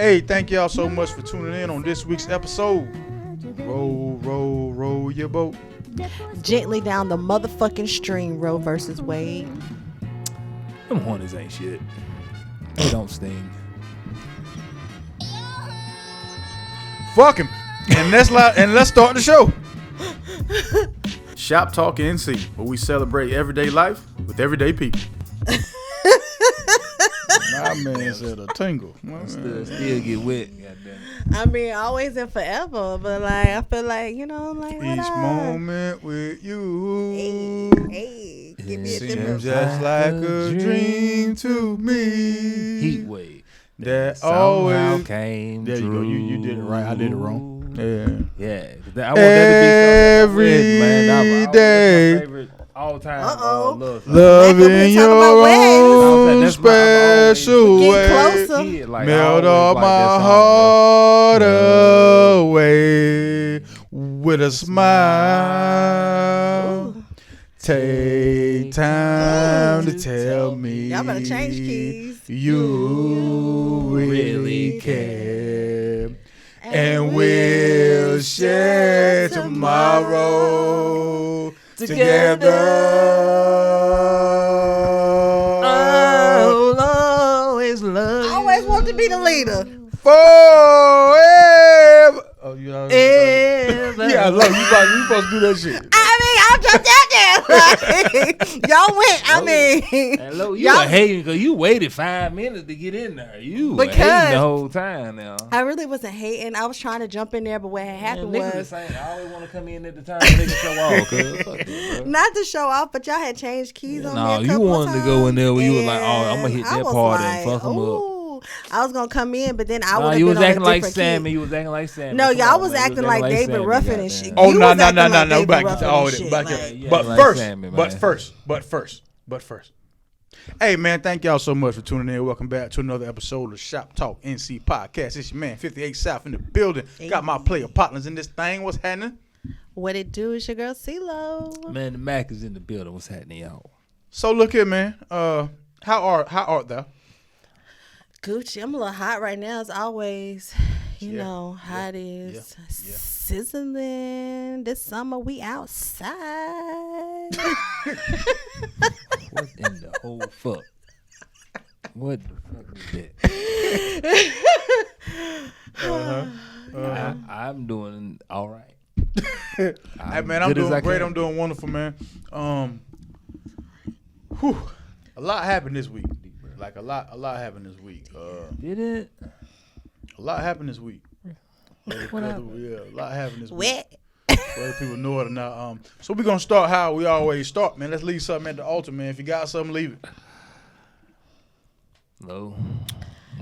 Hey, thank y'all so much for tuning in on this week's episode. Roll, roll, roll your boat. Gently down the motherfucking stream, Roe versus Wade. Them hornets ain't shit. They don't sting. Fuck him. And let's start the show. ShopTalk NC, where we celebrate everyday life with everyday people. My man said a tingle. Still get wet. Goddamn. I mean, always and forever, but like I feel like each moment with you. Hey, give me a Seems different just like a dream to me. Heat wave. That Somehow always came There you go. true. You did it right. I did it wrong. Yeah. I want that to be something, man. Every That's day. my favorite all-time Uh-oh. love song. Loving your own That's my- special Get way. closer. Kid, like, I Melt always all liked my that song, heart away with a smile. Ooh. Take time to tell me Y'all better change keys. you really care. And we'll share tomorrow together. I'll always love I always want to be the leader. Forever. Oh, you know. Ever. Yeah, I love you. You supposed to do that shit. I mean, I'm just out there. Y'all went. I mean, Hello, you y'all- were hating because you waited 5 minutes to get in there. You were Because- hating the whole time now. I really wasn't hating. I was trying to jump in there, but what had happened Niggas was the same. I always want to come in at the time they can show off. Fuck it, bro. not to show off, but y'all had changed keys on me. Nah, a you couple wanted to times, go in there where you was like, oh, I'm gonna and hit I that was party and like, fuck 'em up. ooh. I was gonna come in, but then I Nah, would have you been was on a acting like different Sammy. key. You was acting like Sammy. No, Come y'all on, was man. You acting like David Sammy, Ruffin and goddamn. shit. Oh You no was no acting no like no no! David Back Ruffin to all and that. shit, Back like- it. Yeah, But like first, Sammy, but man. first. Hey man, thank y'all so much for tuning in. Welcome back to another episode of ShopTalk NC podcast. It's your man 58 South in the building. Got my player partners in this thing. What's happening? What it do is your girl CeeLo. Man, the Mac is in the building. What's happening, y'all? So look here, man. How art thou? Gucci, I'm a little hot right now as always. You Yeah, know how it is. yeah. Sizzling. This summer we outside. What in the whole fuck? What the fuck is that? I'm doing all right. Hey man, I'm good as doing I great. can. I'm doing wonderful, man. A lot happened this week. Like a lot happened this week. Did it? A lot happened this week. What happened? Yeah, a lot happened this week. Wet. Whether people know it or not. So we're gonna start how we always start, man. Let's leave something at the altar, man. If you got something, leave it. No.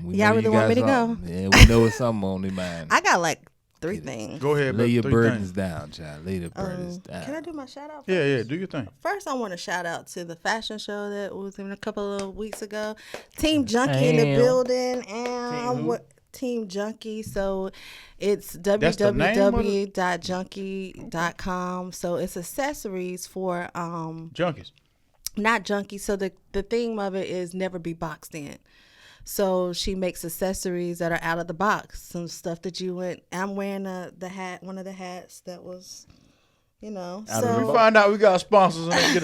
Y'all really want me to go? Yeah, we know it's something on their mind. I got like 3 things. Go ahead, Lay baby. your 3 burdens things. down, child. Lay the burdens down. Can I do my shout out? Yeah, do your thing. First, I want to shout out to the fashion show that was in a couple of weeks ago. Team Junkie in the Damn. building, and Team who? Team Junkie. So it's the name of it? www.junkie.com. So it's accessories for Junkies. not junkie. So the theme of it is never be boxed in. So she makes accessories that are out of the box. Some stuff that you went. I'm wearing the hat, one of the hats that was, you know. Out of the Let me So find out we got sponsors and they get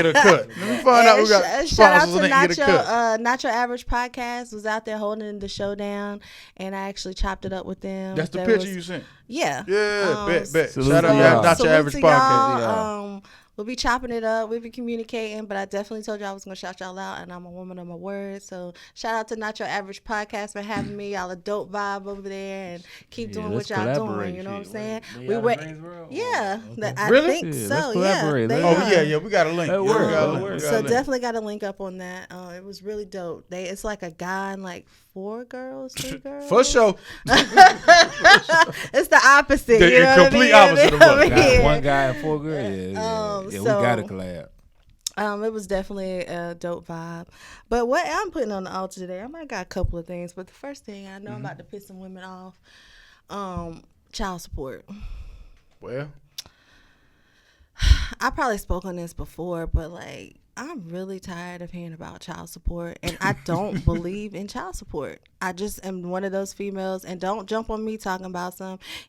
a cut. Let me find out we got shout out sponsors to and they get a cut. Not Your Average Podcast was out there holding the show down, and I actually chopped it up with them. That's the There picture was- you sent. Yeah. Yeah, bet. Salute Shout to out y'all. Not Your Salute Average to Podcast. y'all. We'll be chopping it up. We'll be communicating, but I definitely told you I was going to shout y'all out, and I'm a woman of my word. So shout out to Not Your Average Podcast for having me. Y'all a dope vibe over there, and keep doing what let's y'all doing. collaborate, You know what I'm shit. saying? We out of Greensboro? Yeah, Okay. I Really? think Yeah, so. let's Yeah, collaborate. they Oh, are. yeah, we got a link. That Yeah, we works, got a that link. works. We got So a link. definitely got to link up on that. It was really dope. It's like a guy and like 4 girls, 3 girls. For sure. It's the opposite. The you know what I complete mean? opposite of what? Over Got here. one guy and 4 girls. Yeah, we got to collab. It was definitely a dope vibe. But what I'm putting on the altar today, I might got a couple of things. But the first thing, I know I'm about to piss some women off. Child support. Well, I probably spoke on this before, but like I'm really tired of hearing about child support, and I don't believe in child support. I just am one of those females, and don't jump on me talking about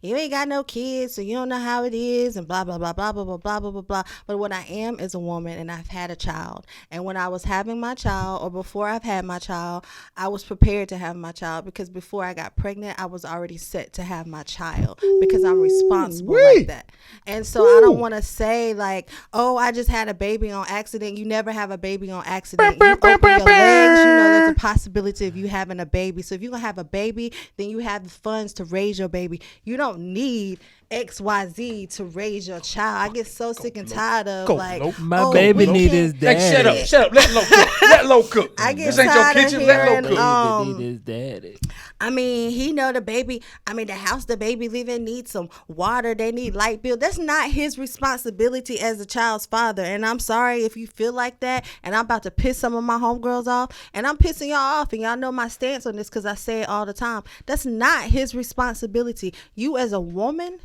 you ain't got no kids, so you don't know how it is, and blah, blah, blah, blah, blah, blah, blah, blah, blah, blah. But what I am is a woman, and I've had a child. And when I was having my child, or before I've had my child, I was prepared to have my child, because before I got pregnant, I was already set to have my child, because I'm responsible like that. And so I don't want to say like, oh, I just had a baby on accident. You never have a baby on accident. You open your legs, you know there's a possibility of you having a baby. So if you're going to have a baby, then you have the funds to raise your baby. You don't need XYZ to raise your child. I get so sick and tired of my baby need his daddy. Hey, shut up. Let Lo cook. Let Lo cook. I get this ain't your tired kitchen. of Let hearing, Lo cook. Baby need his daddy. I mean, he know the baby. I mean, the house the baby live in needs some water. They need light bill. That's not his responsibility as a child's father. And I'm sorry if you feel like that. And I'm about to piss some of my homegirls off. And I'm pissing y'all off. And y'all know my stance on this because I say it all the time. That's not his responsibility. You as a woman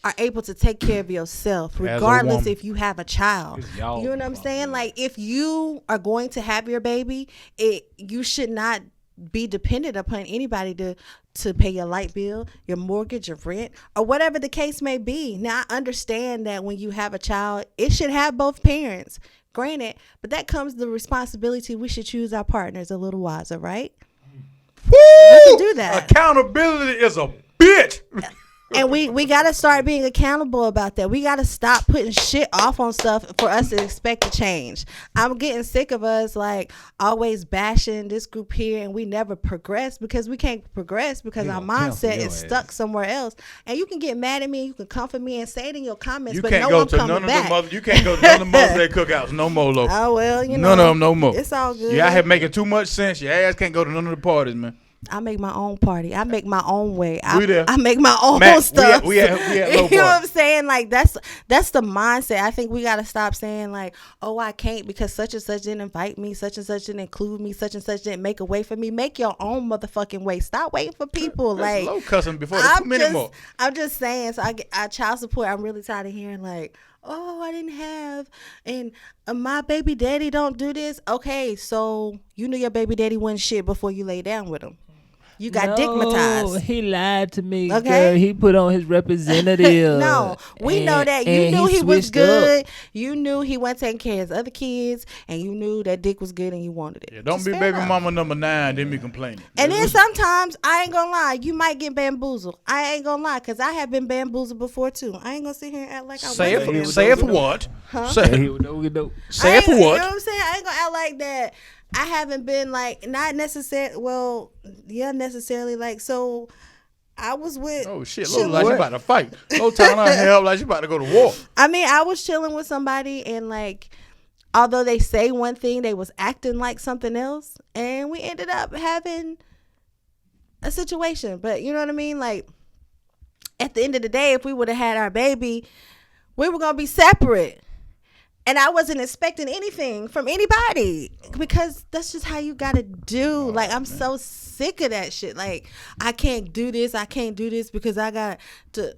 are able to take care of yourself regardless if you have a child. You know what I'm saying? Like, if you are going to have your baby, you should not be dependent upon anybody to pay your light bill, your mortgage, your rent, or whatever the case may be. Now, I understand that when you have a child, it should have both parents, granted, but that comes the responsibility. We should choose our partners a little wiser, right? Woo! You can do that. Accountability is a bitch. And we got to start being accountable about that. We got to stop putting shit off on stuff for us to expect to change. I'm getting sick of us like always bashing this group here, and we never progress because we can't progress because our mindset is stuck somewhere else. And you can get mad at me, you can comfort me and say it in your comments, You but can't no go one to coming none of back. the you can't go to none of the Mother's Day cookouts no more, Lo. Oh well, you know, none of them no more. It's all good. You out here making too much sense. Your ass can't go to none of the parties, man. I make my own party. I make my own way. We there. I make my own Matt, stuff. We at low you know what party. I'm saying? Like that's the mindset. I think we gotta stop saying like, oh, I can't because such and such didn't invite me, such and such didn't include me, such and such didn't make a way for me. Make your own motherfucking way. Stop waiting for people. That's like low cussing before the 2 minute mark. I'm just saying. So I child support. I'm really tired of hearing like, oh, I didn't have, and my baby daddy don't do this. Okay, so you knew your baby daddy wasn't shit before you lay down with him. You got digmatized. He lied to me. Okay. Girl. He put on his representative. No, we know that. You knew he was switched good. up. You knew he wasn't taking care of his other kids, and you knew that dick was good and you wanted it. Yeah, don't Just be fair baby enough. mama number 9, then be complaining. And then sometimes, I ain't gonna lie, you might get bamboozled. I ain't gonna lie, because I have been bamboozled before, too. I ain't gonna sit here and act like I wasn't. Say it for what? Huh? Say it for You know what? what I'm saying? I ain't gonna act like that. I haven't been like, not necessarily, well, yeah, necessarily like, so I was with. Oh shit, Lo like she about to fight. Lo tying her hair up like she about to go to war. I mean, I was chilling with somebody and like, although they say one thing, they was acting like something else. And we ended up having a situation. But you know what I mean? Like, at the end of the day, if we would have had our baby, we were going to be separate. And I wasn't expecting anything from anybody because that's just how you got to do. Like, I'm so sick of that shit. Like, I can't do this. I can't do this because I got to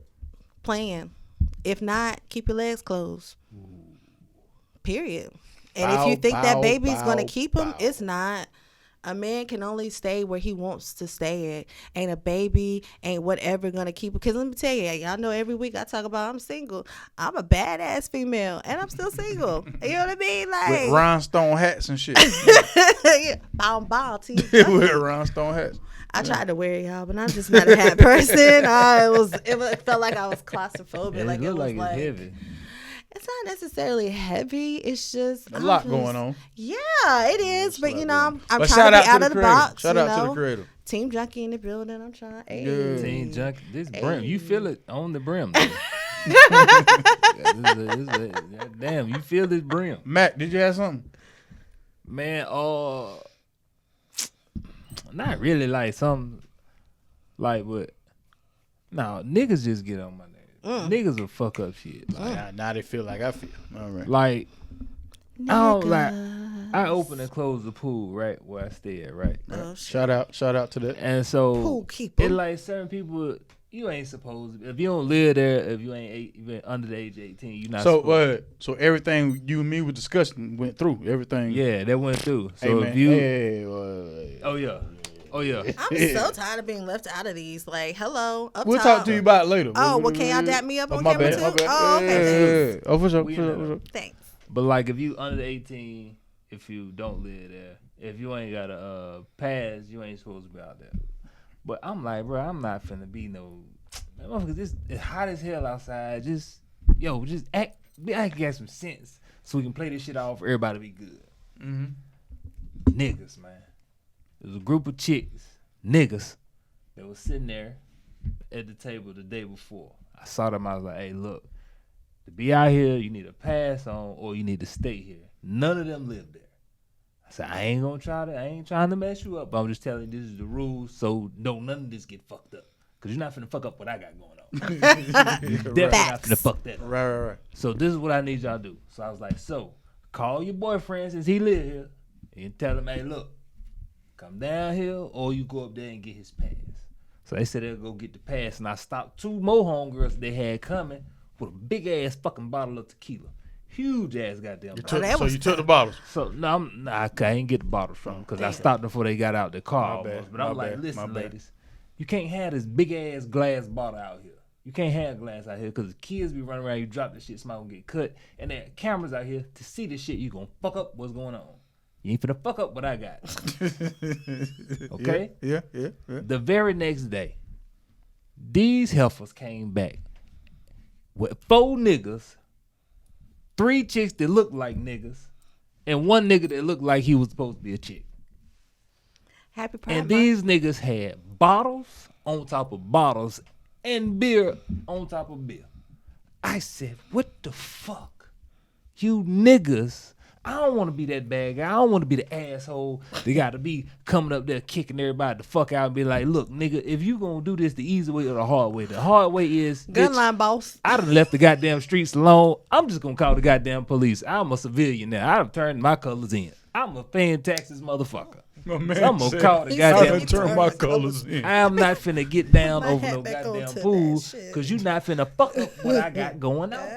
plan. If not, keep your legs closed. Period. And if you think that baby's going to keep him, it's not. A man can only stay where he wants to stay at. Ain't a baby, ain't whatever gonna keep it. Because let me tell you, y'all know every week I talk about I'm single. I'm a badass female, and I'm still single. You know what I mean? Like With rheinestone hats and shit. Bow, team. With rhinestone hats. I tried to wear it, y'all, but I'm just not a hat person. It felt like I was claustrophobic. It Like it look was like like it's heavy. it's not necessarily heavy. It's just A lot going on. Yeah, it is. But you know, I'm But trying to be out to of the creator. box. Shout you out to know? the creator. Team Junkie in the building. I'm trying. Hey. Yeah. Teen junkie. This brim. You feel it on the brim. Damn, you feel this brim. Matt, did you have something? Man, not really like something like what. No, niggas just get on my nerves. Niggas will fuck up shit. Like, Now they feel like I feel. All right. like I don't like. I open and close the pool right where I stay at, right? Oh, Shout out to that. And so Pool keeper. it like certain people You ain't supposed to. If you don't live there, if you ain't under the age of 18, you're not. So everything you and me were discussing went through. Everything. Yeah, that went through. So Hey, man. if you, Oh yeah. I'm so tired of being left out of these. Like, hello, up We'll top. talk to you about it later. Oh, well, can y'all dap me up on my camera bad, too? my bad. Oh, okay, Yeah. Oh, for sure. We For know. sure, for sure. Thanks. But like, if you under 18, if you don't live there, if you ain't got a pass, you ain't supposed to be out there. But I'm like, bro, I'm not finna be no. Motherfuckers, it's hot as hell outside. Just act. I can get some sense so we can play this shit off for everybody to be good. Mm-hmm. Niggas, man. There's a group of chicks, niggas, that was sitting there at the table the day before. I saw them. I was like, hey, look, to be out here, you need to pass on or you need to stay here. None of them live there. I said, I ain't trying to mess you up. But I'm just telling you, this is the rules, so don't none of this get fucked up. Because you're not finna fuck up what I got going on. Definitely not finna fuck that up. Right. So this is what I need y'all to do. So I was like, so call your boyfriend since he live here and tell him, hey, look, come down here or you go up there and get his pass. So they said they'll go get the pass, and I stopped 2 more homegirls they had coming with a big ass fucking bottle of tequila. Huge ass goddamn bottle. You took the bottles. So no, I ain't get the bottles from them because I stopped them before they got out the car. My bad, But I'm like, listen, ladies, you can't have this big ass glass bottle out here. You can't have glass out here because the kids be running around. You drop the shit, somebody gonna get cut, and there are cameras out here to see this shit. You gonna fuck up what's going on. You ain't finna fuck up what I got. Okay? Yeah. The very next day, these heifers came back with 4 niggas, 3 chicks that looked like niggas, and 1 nigga that looked like he was supposed to be a chick. Happy Pride And Month. these niggas had bottles on top of bottles and beer on top of beer. I said, what the fuck? You niggas. I don't want to be that bad guy. I don't want to be the asshole that got to be coming up there kicking everybody the fuck out and be like, look, nigga, if you going to do this the easy way or the hard way is... Gunline boss. I done left the goddamn streets alone. I'm just going to call the goddamn police. I'm a civilian now. I done turned my colors in. I'm a paying taxes motherfucker. My man So I'm going to said, call the I goddamn done turned my colors in. I'm not finna get down My over hat no back onto goddamn that pool shit. because you not finna fuck up what I got going on.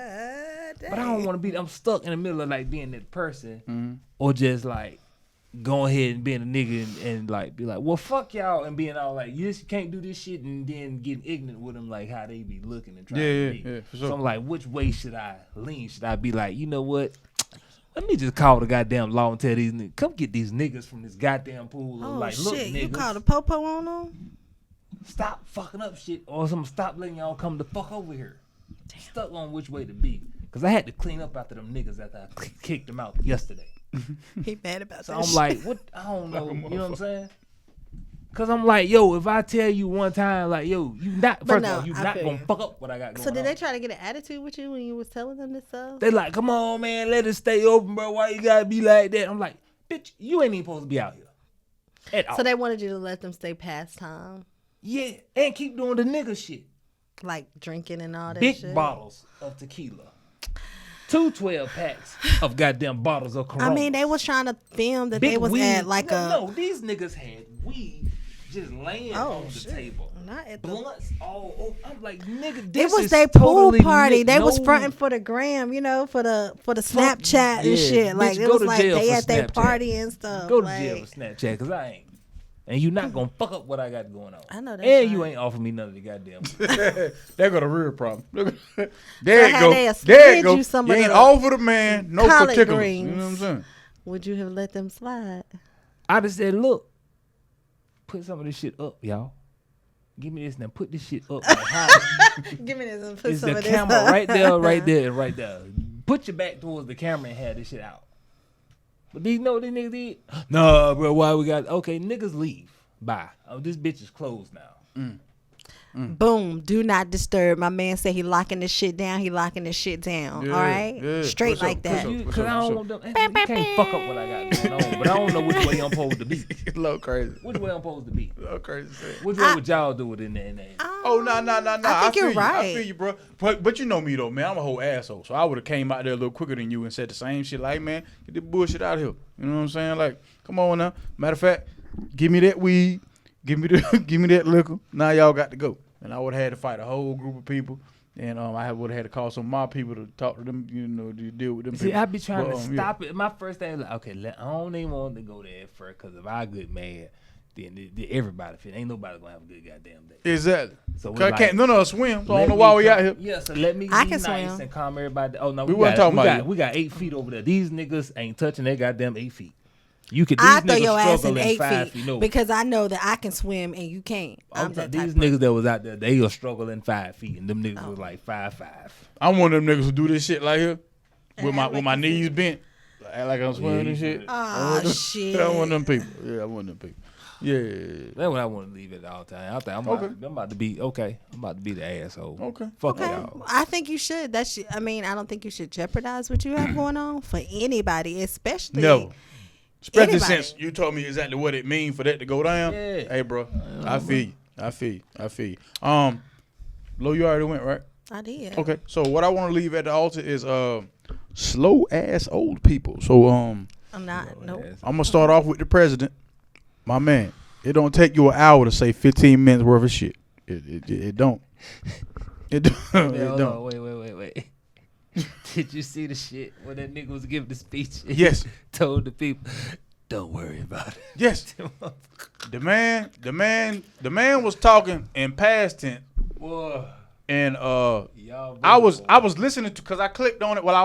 But I don't want to be. I'm stuck in the middle of like being that person, or just like going ahead and being a nigga and like be like, well, fuck y'all, and being all like, you just can't do this shit, and then getting ignorant with them like how they be looking and trying to be. Yeah, for sure. So I'm like, which way should I lean? Should I be like, you know what? Let me just call the goddamn law and tell these niggas, come get these niggas from this goddamn pool. Oh, Like, look, shit. niggas, You called a popo on them? stop fucking up shit, or stop letting y'all come the fuck over here. Stuck on which way to be. Because I had to clean up after them niggas after I kicked them out yesterday. He mad about So that I'm like, what? I don't know. You know what I'm saying? Because I'm like, yo, if I tell you one time, like, yo, you not, But first no, of all, you I not feel going to you. fuck up what I got going So on. did they try to get an attitude with you when you was telling them this stuff? They like, come on, man, let it stay open, bro. Why you got to be like that? I'm like, bitch, you ain't even supposed to be out here. At all. So they wanted you to let them stay past time? Yeah, and keep doing the nigga shit. Like drinking and all that Big shit? bottles of tequila. 2 12-packs of goddamn bottles of Corona. I mean, they was trying to film that Big they was weed. at like No, these niggas had weed just laying on the shit. table. Not at the... Blunts all over. I'm like, nigga, It this was is their pool totally party. lit. They was No- fronting for the gram, you know, for the Snapchat yeah, and shit. Like bitch, it go was to like jail they for at their Snapchat. party and stuff. Go to like, jail for Snapchat, because I ain't. And you not going to fuck up what I got going on. I know that's And you right. ain't offer me none of the goddamn There go the real problem. There So it had go. they a There slid it go. you some You of ain't the over the man. No collard particulars. greens. You know what I'm saying? Would you have let them slide? I just said, look, put some of this shit up, y'all. Give me this now. Put this shit up. Like, how? Give me this and put It's some the of this. camera right there, right there, and right there. Put your back towards the camera and have this shit out. But these know what these niggas did? Nah, bro, why we got... Okay, niggas leave. Bye. Oh, this bitch is closed now. Boom. Do not disturb. My man said he locking this shit down. He locking this shit down. Yeah, all right? yeah. Straight What's like up? that. What's Because I don't want them... You can't fuck up what I got going on. But I don't know which way I'm supposed to be. A little crazy. Which way I'm supposed to be? A little crazy. Which way would y'all do it in there? Oh, no. I think you're feel right. I feel you, bro. But you know me, though, man. I'm a whole asshole. So I would have came out there a little quicker than you and said the same shit. Like, man, get this bullshit out of here. You know what I'm saying? Like, come on now. Matter of fact, give me that weed. Give me that liquor. Now y'all got to go. and I would have had to fight a whole group of people. And I would have had to call some of my people to talk to them, to deal with them. See, people. I be trying to stop it. My first thing is like, okay, I don't even want to go there at first, because if I get mad, then everybody fit. Ain't nobody gonna have a good goddamn day. Exactly. So I like, can't none of us swim. So I don't know why we out here. Yeah, so let me I be can nice swim. and calm everybody. Oh no, We wasn't talking about you. We got 8 feet over there. These niggas ain't touching their goddamn 8 feet. You could. I These throw niggas your ass in struggle 8 5 feet No. because I know that I can swim and you can't. I'm that type These of niggas that was out there, they are struggling 5 feet, and them niggas was like 5'5". I'm one of them niggas who do this shit like here with act my like you knees bent, act like I'm swimming and shit. Oh shit! I'm one of them people. Yeah, I'm one of them people. Yeah. That's what I want to leave it all the time. I think I'm about to be okay. I'm about to be the asshole. Okay. Fuck Okay. y'all. I think you should. I mean, I don't think you should jeopardize what you have going on for anybody, especially. No. Especially Anybody. since you told me exactly what it means for that to go down. Yeah. Hey, bro, I feel you. Lo, you already went, right? I did. Okay. So what I want to leave at the altar is slow ass old people. So I'm not. Nope. I'm gonna start off with the president. My man, it don't take you an hour to say 15 minutes worth of shit. It don't. It don't. It don't. Wait. Did you see the shit when that nigga was giving the speech? Yes. Told the people, don't worry about it. Yes. The man was talking in past tense. Boy. And Y'all I was listening to, because I clicked on it while I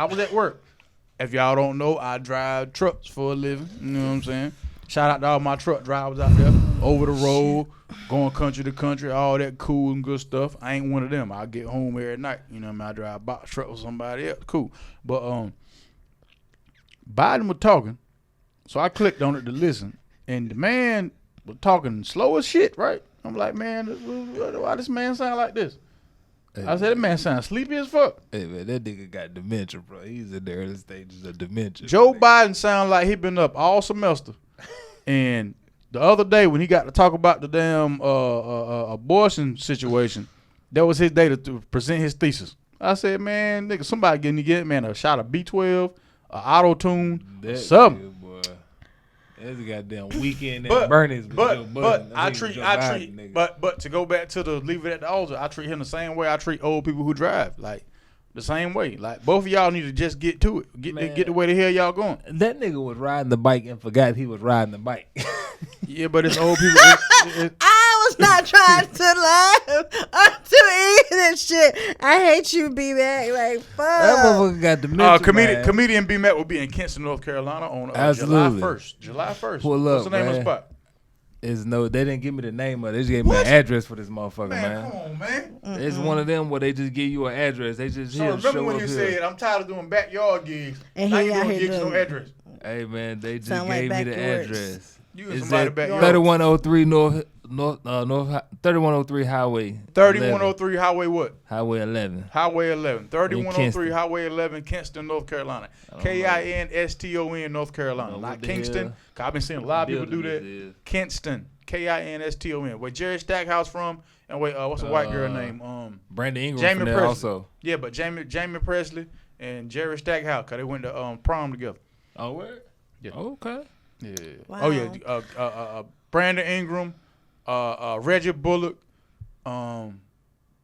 was at work. If y'all don't know, I drive trucks for a living. You know what I'm saying? Shout out to all my truck drivers out there over the road, going country to country, all that cool and good stuff. I ain't one of them. I get home every night. You know what I mean? I drive a box truck with somebody else. Cool. But Biden was talking, so I clicked on it to listen. And the man was talking slow as shit, right? I'm like, man, why this man sound like this? I said, that man sound sleepy as fuck. Hey man, that nigga got dementia, bro. He's in the early stages of dementia. Joe Biden sound like he been up all semester. And the other day when he got to talk about the damn abortion situation, that was his day to present his thesis. I said, man, nigga, somebody get man a shot of B12, a auto tune, something. Nigga, boy. That's a goddamn weekend But at Bernie's. but to go back to the leave it at the altar, I treat him the same way I treat old people who drive, like the same way. Like both of y'all need to just get to it, get the way the hell y'all going. That nigga was riding the bike and forgot he was riding the bike. Yeah, but it's old people. I was not trying to laugh. I'm too eating and shit. I hate you, B-Mac. Like, fuck. That motherfucker got dementia, man. Comedian B Mac will be in Kinston, North Carolina on July 1st. Pull What's up, the name of the man. spot? They didn't give me the name of it. They just gave me an address for this motherfucker, man. Come on, man. It's one of them where they just give you an address. They just So remember when you said, I'm tired of doing backyard gigs. And now he you out doing here gigs doing- no address. Hey man, they just Sound gave like me the backwards. address. You in It's somebody's at backyard. 3103 North 3103 Highway. 3103 Highway what? Highway 11. Highway 11. 3103 Kinston. Highway 11, Kinston, North Carolina. Kinston, North Carolina. Know Not what the Kingston. hell 'Cause I've been seeing a lot of people do that. building this is. Kinston. Kinston. Where Jerry Stackhouse from? And wait, what's the white girl name? Brandon Ingram Jamie from there Presley. also. Yeah, but Jamie Presley and Jerry Stackhouse, cause they went to prom together. Oh, where? Yeah. Okay. Yeah. Wow. Oh yeah. Brandon Ingram, Reggie Bullock.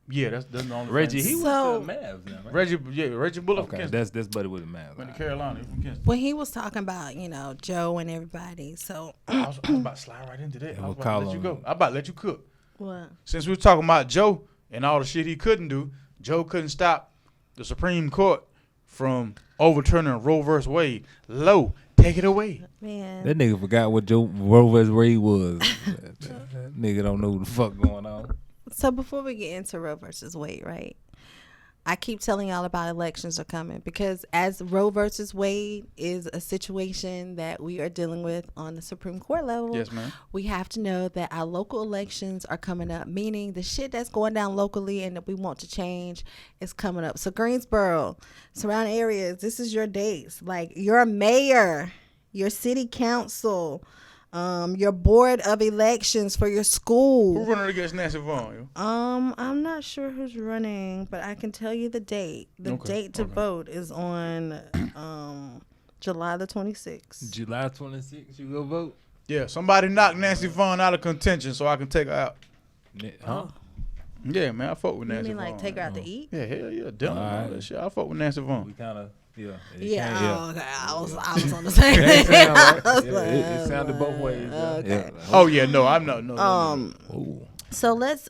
Yeah, that's the only Reggie, thing. he So- went to Mavs now, right? Reggie Bullock from Okay, Kinston. that's buddy with the Mavs. Went to Carolina. He from Kinston. When he was talking about, Joe and everybody, so I was about to slide right into that. Yeah, I was we'll about call to let you him. go. I about to let you cook. what? Since we was talking about Joe and all the shit he couldn't do, Joe couldn't stop the Supreme Court from overturning Roe versus Wade. Low, take it away. Man. That nigga forgot what Joe Roe vs. Wade was. That nigga don't know what the fuck going on. So before we get into Roe versus Wade, right? I keep telling y'all about elections are coming because as Roe versus Wade is a situation that we are dealing with on the Supreme Court level, Yes, ma'am. we have to know that our local elections are coming up, meaning the shit that's going down locally and that we want to change is coming up. So Greensboro, surrounding areas, this is your dates. Like your mayor, your city council, your board of elections for your school. Who running against Nancy Vaughn? Yo? I'm not sure who's running, but I can tell you the date. The date to vote is on July the 26th. July 26th, you go vote? Yeah, somebody knock Nancy Vaughn out of contention so I can take her out. Huh? Yeah, man, I fuck with You Nancy mean Vaughn. like take her out to eat? Yeah, hell yeah, dinner, all Alright. that shit. I fuck with Nancy Vaughn. We kind of Yeah. yeah. Oh, okay. I was on the same It thing. sound right. Yeah, it sounded both ways. Okay. Yeah. Oh yeah, no, I'm not. No. Ooh. So let's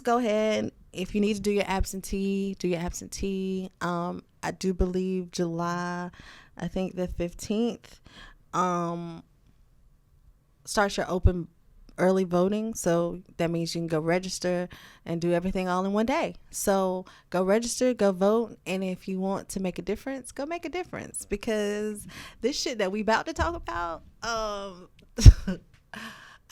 go ahead. If you need to do your absentee, do your absentee. I do believe July, I think the 15th, starts your open early voting. So that means you can go register and do everything all in one day. So go register, go vote, and if you want to make a difference, go make a difference, because this shit that we about to talk about,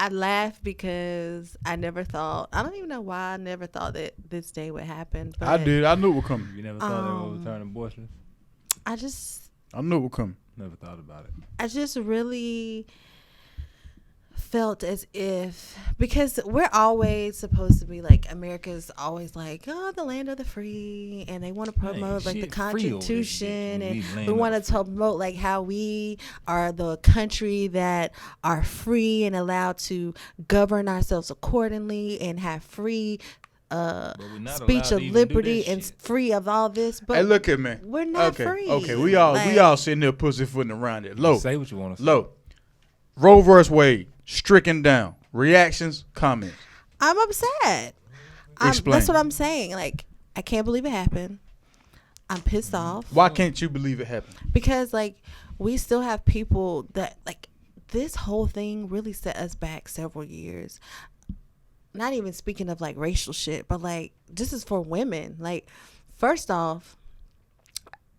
I laugh because I don't even know why I never thought that this day would happen. But I did. I knew it would come. You never thought they would overturn abortion? I just I knew it would come. Never thought about it. I just really felt as if, because we're always supposed to be like, America's always like, oh, the land of the free, and they want to promote like the shit free over this Constitution, bitch. We and land we of want the to promote like how we are the country that are free and allowed to govern ourselves accordingly and have free But we're not speech allowed of to even do liberty that and shit. free of all this. But Hey, look at me. we're not okay, free. Okay, we all Like, sitting there pussyfooting around it. Low, Say what you want to say. low. Roe versus Wade, stricken down. Reactions, comments. I'm upset. Explain. That's what I'm saying. Like, I can't believe it happened. I'm pissed off Why can't you believe it happened? because, like, we still have people that, like, this whole thing really set us back several years. Not even speaking of, like, racial shit, but, like, this is for women. Like, first off,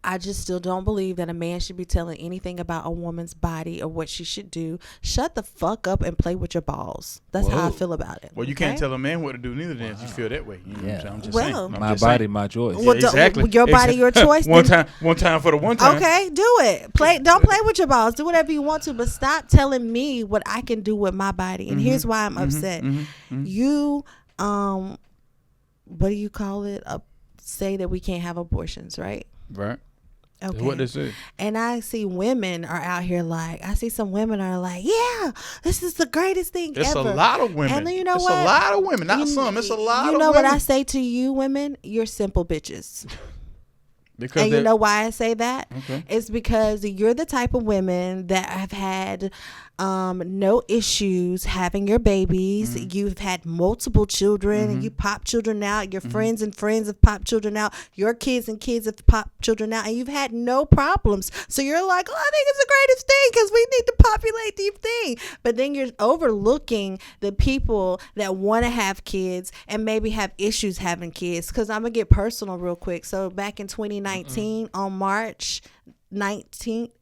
I just still don't believe that a man should be telling anything about a woman's body or what she should do. Shut the fuck up and play with your balls. That's how I Whoa. feel about it. Well, you okay? can't tell a man what to do neither then if you feel that way. You know what I'm saying? I'm just saying. Well, I'm My just body, saying. my choice. Well, Yeah, exactly. your body, your choice. one then- time for the one time. Okay, do it. Don't play with your balls. Do whatever you want to, but stop telling me what I can do with my body. And here's why I'm upset. You, what do you call it? Say that we can't have abortions, right? Right. Okay. That's what they say. And I see women are out here like, I see some women are like, yeah, this is the greatest thing It's ever. a lot of women. And you know it's what? a lot of women. Not You- some. It's a lot of You know women. what I say to you women? You're simple bitches. Because And you they're- know why I say that? Okay. It's because you're the type of women that have had no issues having your babies. You've had multiple children and you pop children out. Your friends and friends have popped children out. Your kids and kids have popped children out, and you've had no problems. So you're like, oh, I think it's the greatest thing because we need to populate the thing. But then you're overlooking the people that want to have kids and maybe have issues having kids. Because I'm going to get personal real quick. So back in 2019 on March 17th,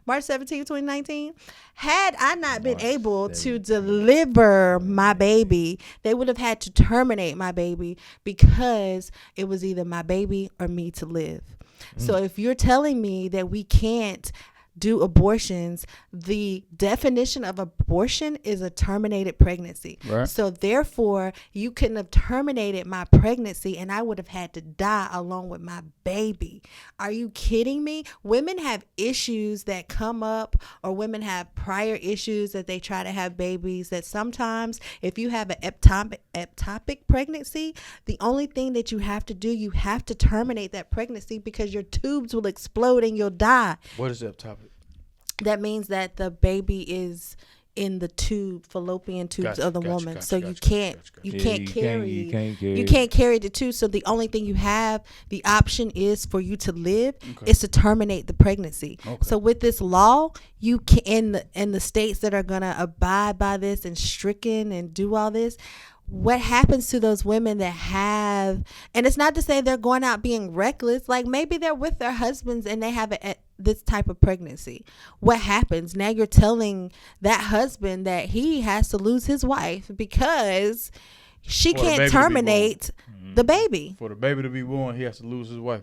March 17th, 2019, had I not been able to deliver my baby, they would have had to terminate my baby because it was either my baby or me to live. So if you're telling me that we can't do abortions, the definition of abortion is a terminated pregnancy. Right. So therefore, you couldn't have terminated my pregnancy and I would have had to die along with my baby. Are you kidding me? Women have issues that come up, or women have prior issues that they try to have babies, that sometimes if you have an ectopic pregnancy, the only thing that you have to do, you have to terminate that pregnancy because your tubes will explode and you'll die. What is that topic? That means that the baby is in the fallopian tubes of the woman. So you can't carry the tube. So the only thing you have, the option is for you to live, is to terminate the pregnancy. So with this law, you can in the states that are gonna abide by this and stricken and do all this. What happens to those women that have, and it's not to say they're going out being reckless, like maybe they're with their husbands and they have this type of pregnancy. What happens? Now you're telling that husband that he has to lose his wife because she can't terminate the baby. For the baby to be born, he has to lose his wife.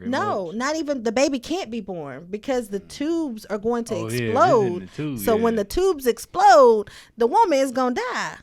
No, not even the baby can't be born because the tubes are going to Oh, yeah, explode. it's in the tube, So when yeah. the tubes explode, the woman is gonna die.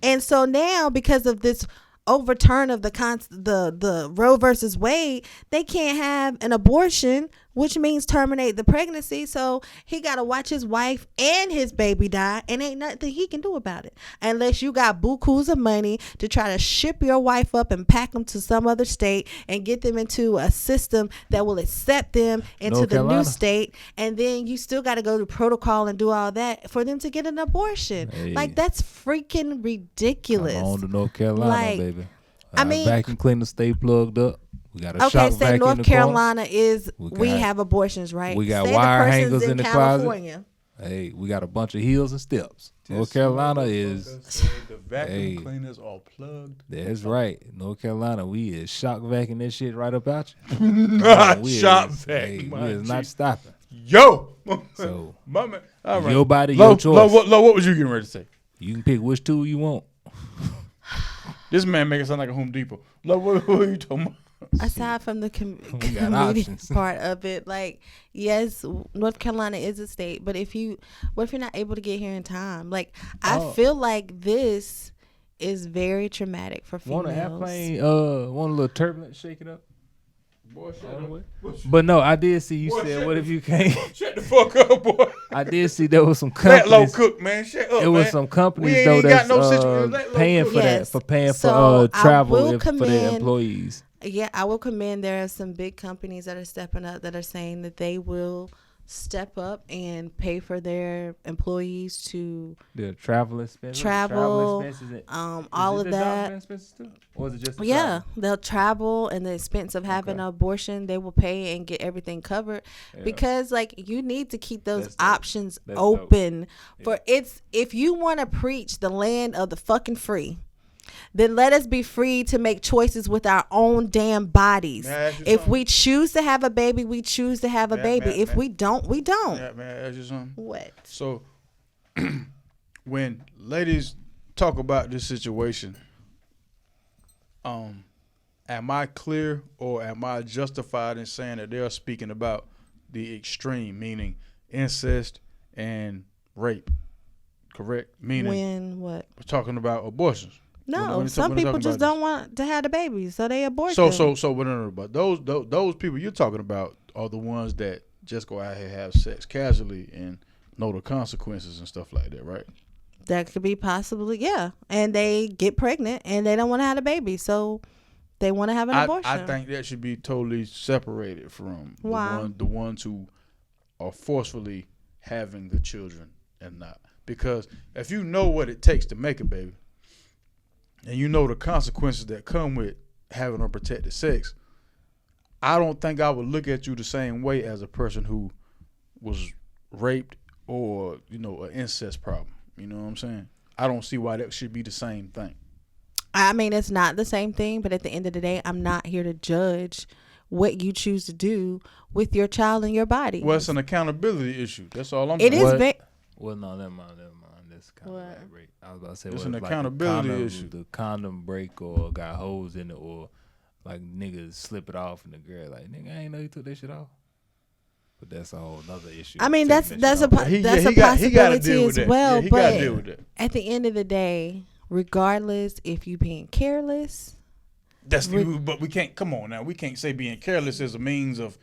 And so now, because of this overturn of the Roe versus Wade, they can't have an abortion which means terminate the pregnancy. So he got to watch his wife and his baby die, and ain't nothing he can do about it unless you got bukus of money to try to ship your wife up and pack them to some other state and get them into a system that will accept them into the new state. And then you still got to go to protocol and do all that for them to get an abortion. Hey. Like, that's freaking ridiculous. Come on to North Carolina, Like, baby. I mean, vacuum cleaner stay plugged up. We got a okay, shock say vac in North the Carolina is We got- have abortions, right? we got say wire the person's hangers in the California. closet. Hey, we got a bunch of heels and steps. North Carolina is. The vacuum Hey. cleaners are plugged. That's right. North Carolina, we is shock vacuuming that shit right up out you. Shop Hey, vac. we is not stopping. Yo. So My man. All right. your body, Lo, your choice. what was you getting ready to say? You can pick which tool you want. This man make it sound like a Home Depot. Lo, what are you talking about? Aside from the got comedian options. part of it, like, yes, North Carolina is a state, but what if you're not able to get here in time? Like, I feel like this is very traumatic for females. Want an airplane? Want a little turbulence? Shake it up. Boy, shut up. But no, I did see you Boy, said, shut "What the- if you can't?" Shut the fuck up, boy. I did see there was some Let Low companies. cook, man. Shut up, It was man. some We companies ain't though even got that's no situation. Let Low paying cook. for that, Yes. for paying So, for I travel will for their commend- employees. Yeah, I will commend. There are some big companies that are stepping up that are saying that they will step up and pay for their employees to The travel expenses, travel, expenses. all Is of it the that. doctor expenses too? Or is it just the Yeah, travel? they'll travel and the expense of having Okay. an abortion, they will pay and get everything covered Yeah. because, like, you need to keep those That's dope. options That's dope. open for if you want to preach the land of the fucking free, then let us be free to make choices with our own damn bodies. May I ask you If something? we choose to have a baby, we choose to have a baby. If we don't, we don't. Yeah, man. Ask you something. What? So, when ladies talk about this situation, am I clear or am I justified in saying that they're speaking about the extreme, meaning incest and rape? Correct? Meaning When what? we're talking about abortions. No, when some we're people talking just about don't want to have the baby, so they abort So, them. but those people you're talking about are the ones that just go out here and have sex casually and know the consequences and stuff like that, right? That could be possibly, yeah. And they get pregnant and they don't want to have a baby, so they want to have an abortion. I think that should be totally separated from Why? the ones who are forcefully having the children and not. Because if you know what it takes to make a baby, and you know the consequences that come with having unprotected sex, I don't think I would look at you the same way as a person who was raped or, an incest problem. You know what I'm saying? I don't see why that should be the same thing. I mean, it's not the same thing, but at the end of the day, I'm not here to judge what you choose to do with your child and your body. Well, it's an accountability issue. That's all I'm It saying. is very. Well, no, never mind. That's kind What? of rape. I was about to say, It's what an if, accountability the condom, issue. The condom break or got holes in it, or like niggas slip it off in the girl. Like, nigga, I ain't know you took that shit off. But that's a whole other issue. I mean, taking that's that a shit off. He that's a gotta possibility deal with as that. well. Yeah, he gotta but deal with that. at the end of the day, regardless if you being careless, But we can't. Come on now. We can't say being careless is a means of.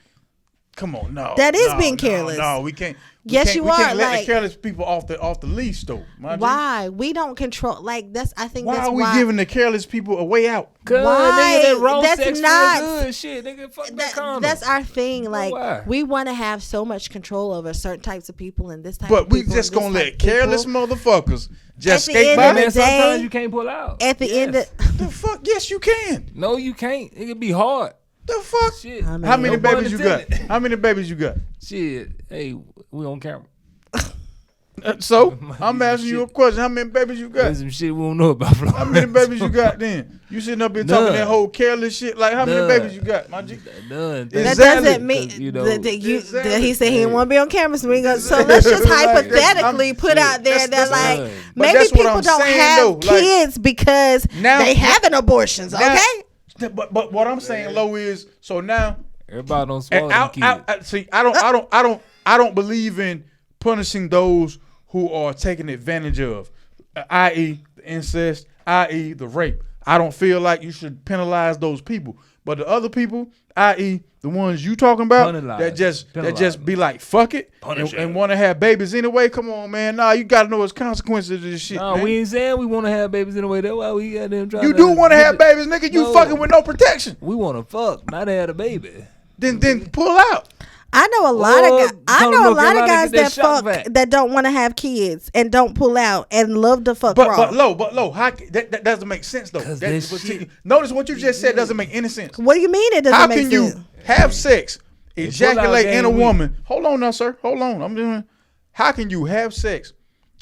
Come on, no. That is no, being no, careless. No, we can't. Yes, you we are, can't let like- the careless people off the leash, though. mind you. why we don't control? Like that's I think Why that's are we why giving the careless people a way out? Cause Why? nigga, that raw That's sex not- feel good shit, nigga. Fuck the condom. that's our thing. Like why? we want to have so much control over certain types of people and this type. But of we people just and this gonna type let of people. careless motherfuckers just At the skate end by. of the Man, sometimes day- you can't pull out. At the end Yes. of The fuck? Yes, you can. No, you can't. It could be hard. The fuck? Shit. I mean- How many No pun babies you got? intended. How many babies you got? Shit. Hey, we on camera. So Might I'm be some asking you a shit. question. How many babies you got? There's some shit we don't know about. How many babies you got then? You sitting up here talking None. that whole careless shit. Like how many None. babies you got, my G? None. that Exactly. doesn't mean 'Cause, you know, that he said he Hey. didn't want to be on camera. So, we gonna, so let's just Like, hypothetically I'm- put out there that's- that like None. But maybe that's what people I'm don't saying, have though, like, kids because now- they having abortions. now- Okay. But what I'm saying, low is so now. Everybody don't And swallow them kids. see, I don't believe in punishing those who are taken advantage of, i.e. the incest, i.e. the rape. I don't feel like you should penalize those people. But the other people, i.e. the ones you talking about Penalize. that just be like fuck it and want to have babies anyway. Come on, man. Nah, you gotta know its consequences of this shit. No, man. we ain't saying we want to have babies anyway. That's why we got them trying. You do want to have babies, nigga. You fucking with no protection. We want to fuck, not have a baby. Then pull out. I know a lot of guys. I know a lot of guys that fuck back. that don't want to have kids and don't pull out and love to fuck raw. But low. How, that doesn't make sense though. Notice what you just said doesn't make any sense. What do you mean it doesn't make sense? How can you have sex, ejaculate in a woman? Hold on now, sir. Hold on. How can you have sex,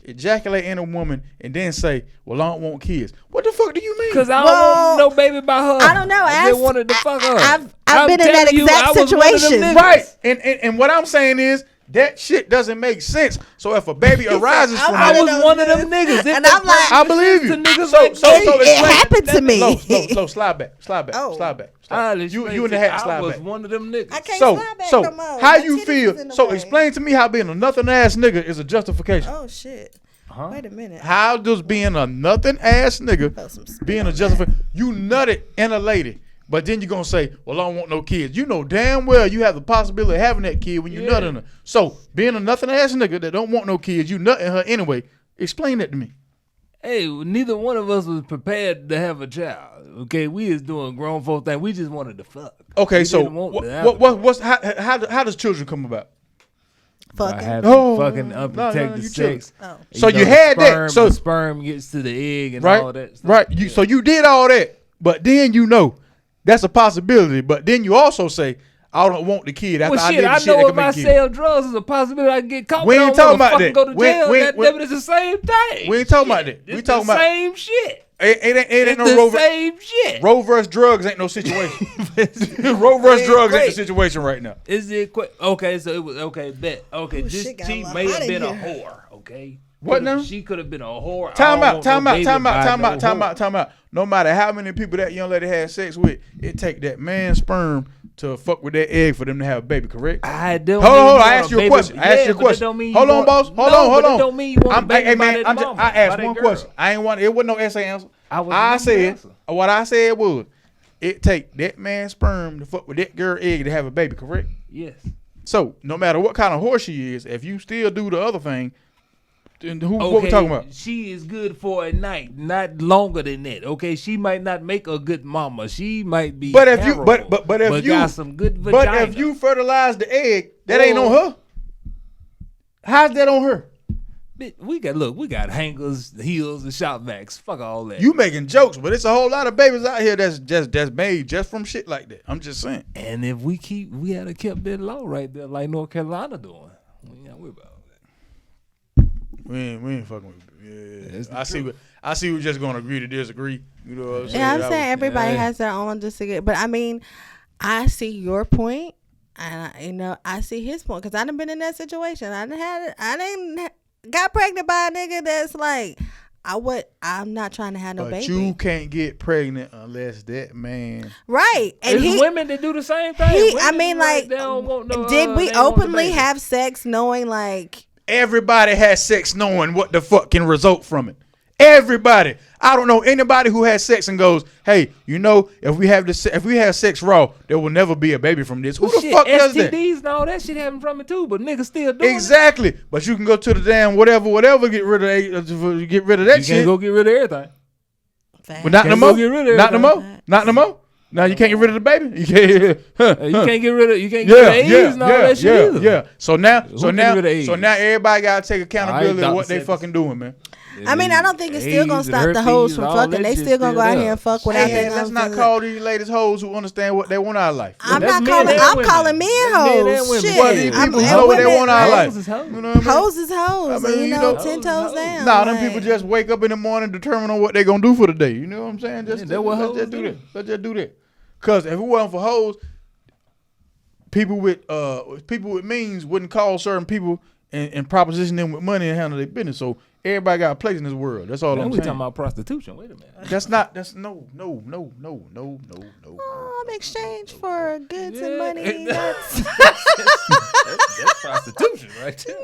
ejaculate in a woman, and then say, "Well, I don't want kids"? What the fuck do you mean? Because I don't want no baby by her. I don't know. I just wanted to fuck her. I've been in that exact situation. Right. And what I'm saying is that shit doesn't make sense. So if a baby arises from I was one of them niggas. And I'm like, I believe you. It happened to me. Slow, slide back. You in the hat, slide back. I was one of them niggas. I can't slide back no more. How My you titties feel? is in the So way. explain to me how being a nothing ass nigga is a justification. Oh shit. Huh? Wait a minute. How does being a nothing ass nigga being a justification? You nutted in a lady, but then you're gonna say, "Well, I don't want no kids." You know damn well you have the possibility of having that kid when you nut in her. So being a nothing ass nigga that don't want no kids, you nut in her anyway. Explain that to me. Hey, neither one of us was prepared to have a child. Okay, we is doing grown folk thing. We just wanted to fuck. Okay, we so how does children come about? By Fucking. having fucking unprotected sex. Oh. So you had that. So the sperm gets to the egg and right, all that stuff. right. So you did all that, but then you know that's a possibility. But then you also say, "I don't want the kid." After Well, I shit, did the I shit know that if could I make sell drugs, there's a possibility I can get caught. We but I ain't don't talking wanna about fucking that. Go to jail. Goddammit, it's the same thing. We ain't talking about that. We talking about same shit. It ain't no the Roe same shit. Roe versus drugs ain't no situation. Roe versus drugs ain't the situation right now. Is it quick? Okay, so it was okay. Bet okay. Ooh, This shit got she a lot may have hotter been a here. whore. Okay. What now? She could have been a whore. Time out. No matter how many people that young lady had sex with, it take that man's sperm to fuck with that egg for them to have a baby, correct? Hold on. I asked you a question. Hold on, boss. Hold on. It don't mean you want a baby Hey, by man, that mama, I asked by that one girl. question. I ain't want. It wasn't no essay answer. What I said was, it take that man's sperm to fuck with that girl egg to have a baby, correct? Yes. So no matter what kind of whore she is, if you still do the other thing, then what we talking about? She is good for a night, not longer than that. Okay, she might not make a good mama. She might be. But if terrible, if you got some good vagina. But if you fertilize the egg, that ain't on her. How's that on her? We got hangers, heels, and shop vacs. Fuck all that. You making jokes, but it's a whole lot of babies out here that's made just from shit like that. I'm just saying. And if we had to kept that law right there, like North Carolina doing, we ain't got to worry about that. We ain't fucking with. Yeah. I see. We're just gonna agree to disagree. You know what I'm saying? Yeah, I'm saying everybody has their own disagreement, but I mean, I see your point, and I see his point because I done been in that situation. I didn't got pregnant by a nigga that's like, I'm not trying to have no baby. But you can't get pregnant unless that man. Right. And there's women that do the same thing. They don't want no, did we openly have sex knowing like. Everybody has sex knowing what the fuck can result from it. Everybody. I don't know anybody who has sex and goes, "Hey, if we have sex raw, there will never be a baby from this." Who the fuck does that? STDs and all that shit happen from it too, but niggas still doing exactly. It. But you can go to the damn whatever, get rid of that shit. You can't go get rid of everything. But not no more. Not no more. Now you can't get rid of the baby. You can't get rid of AIDS and all that shit either. Yeah. So now everybody gotta take accountability of what they fucking doing, man. I mean, I don't think it's still gonna stop the hoes from fucking. They still gonna go out here and fuck without that. Let's not call these ladies hoes who understand what they want out of life. I'm calling men hoes. Shit. Well, these people who know what they want out of life. Hoes is hoes. And 10 toes down. Nah, them people just wake up in the morning determine on what they gonna do for the day. You know what I'm saying? Let's just do that. Cause if it wasn't for hoes, people with means wouldn't call certain people and proposition them with money and handle their business. So everybody got a place in this world. That's all I'm saying. We talking about prostitution. Wait a minute. That's no. Exchange for goods and money. That's prostitution right there.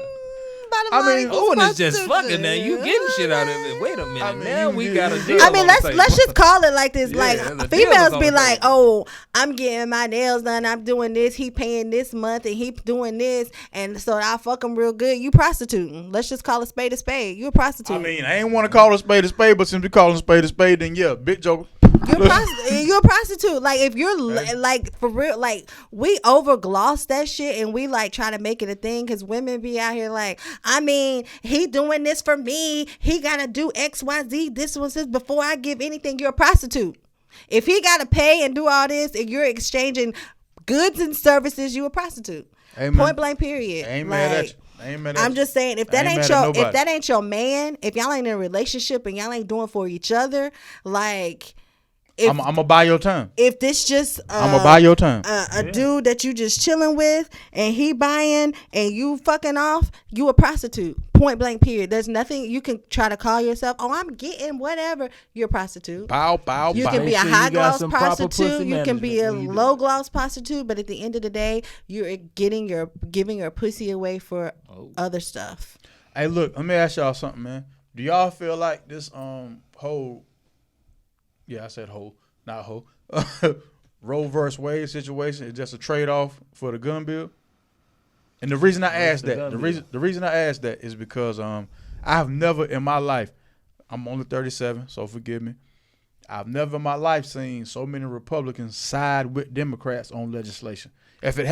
bottom I line mean, equals Oh, and it's just prostitution. fucking now. You getting shit out of it. Wait a minute. I mean, now you we get- got a you deal. get- I mean, on let's the table. just call it like this. Yeah, Like the deal females is on be the like, table. "Oh, I'm getting my nails done. I'm doing this. He paying this month, and he doing this, and so I fuck him real good." You prostituting. Let's just call a spade a spade. You a prostitute. I mean, I ain't want to call a spade, but since we call a spade, then yeah, big joke. You're a prostitute. Like if you're like for real, like we overgloss that shit and we like try to make it a thing because women be out here like, I mean, he doing this for me. He gotta do X, Y, Z. This was this before I give anything. You're a prostitute. If he gotta pay and do all this and you're exchanging goods and services, you a prostitute. Amen. Point blank. Period. I ain't mad at Like, you. I ain't mad at I'm you. just saying, if I that ain't ain't mad at your nobody. if that ain't your man, if y'all ain't in a relationship and y'all ain't doing for each other, like if I'm gonna buy your time. if this just I'm gonna buy your time. a dude that you just chilling with and he buying and you fucking off, you a prostitute. Point blank. Period. There's nothing you can try to call yourself. Oh, I'm getting whatever. You're a prostitute. Bow. You bow. can be Make a sure you high got gloss some proper pussy prostitute. You can be a management when you do low gloss prostitute. But at the end of the day, you're giving your pussy away for other stuff. Hey, look, let me ask y'all something, man. Do y'all feel like this whole, yeah, I said whole, not whole, Roe versus Wade situation is just a trade off for the gun bill? And the reason I asked the that, gun the reason I asked that is because I have never in my life, I'm only 37, so forgive me. I've never in my life seen so many Republicans side with Democrats on legislation. If it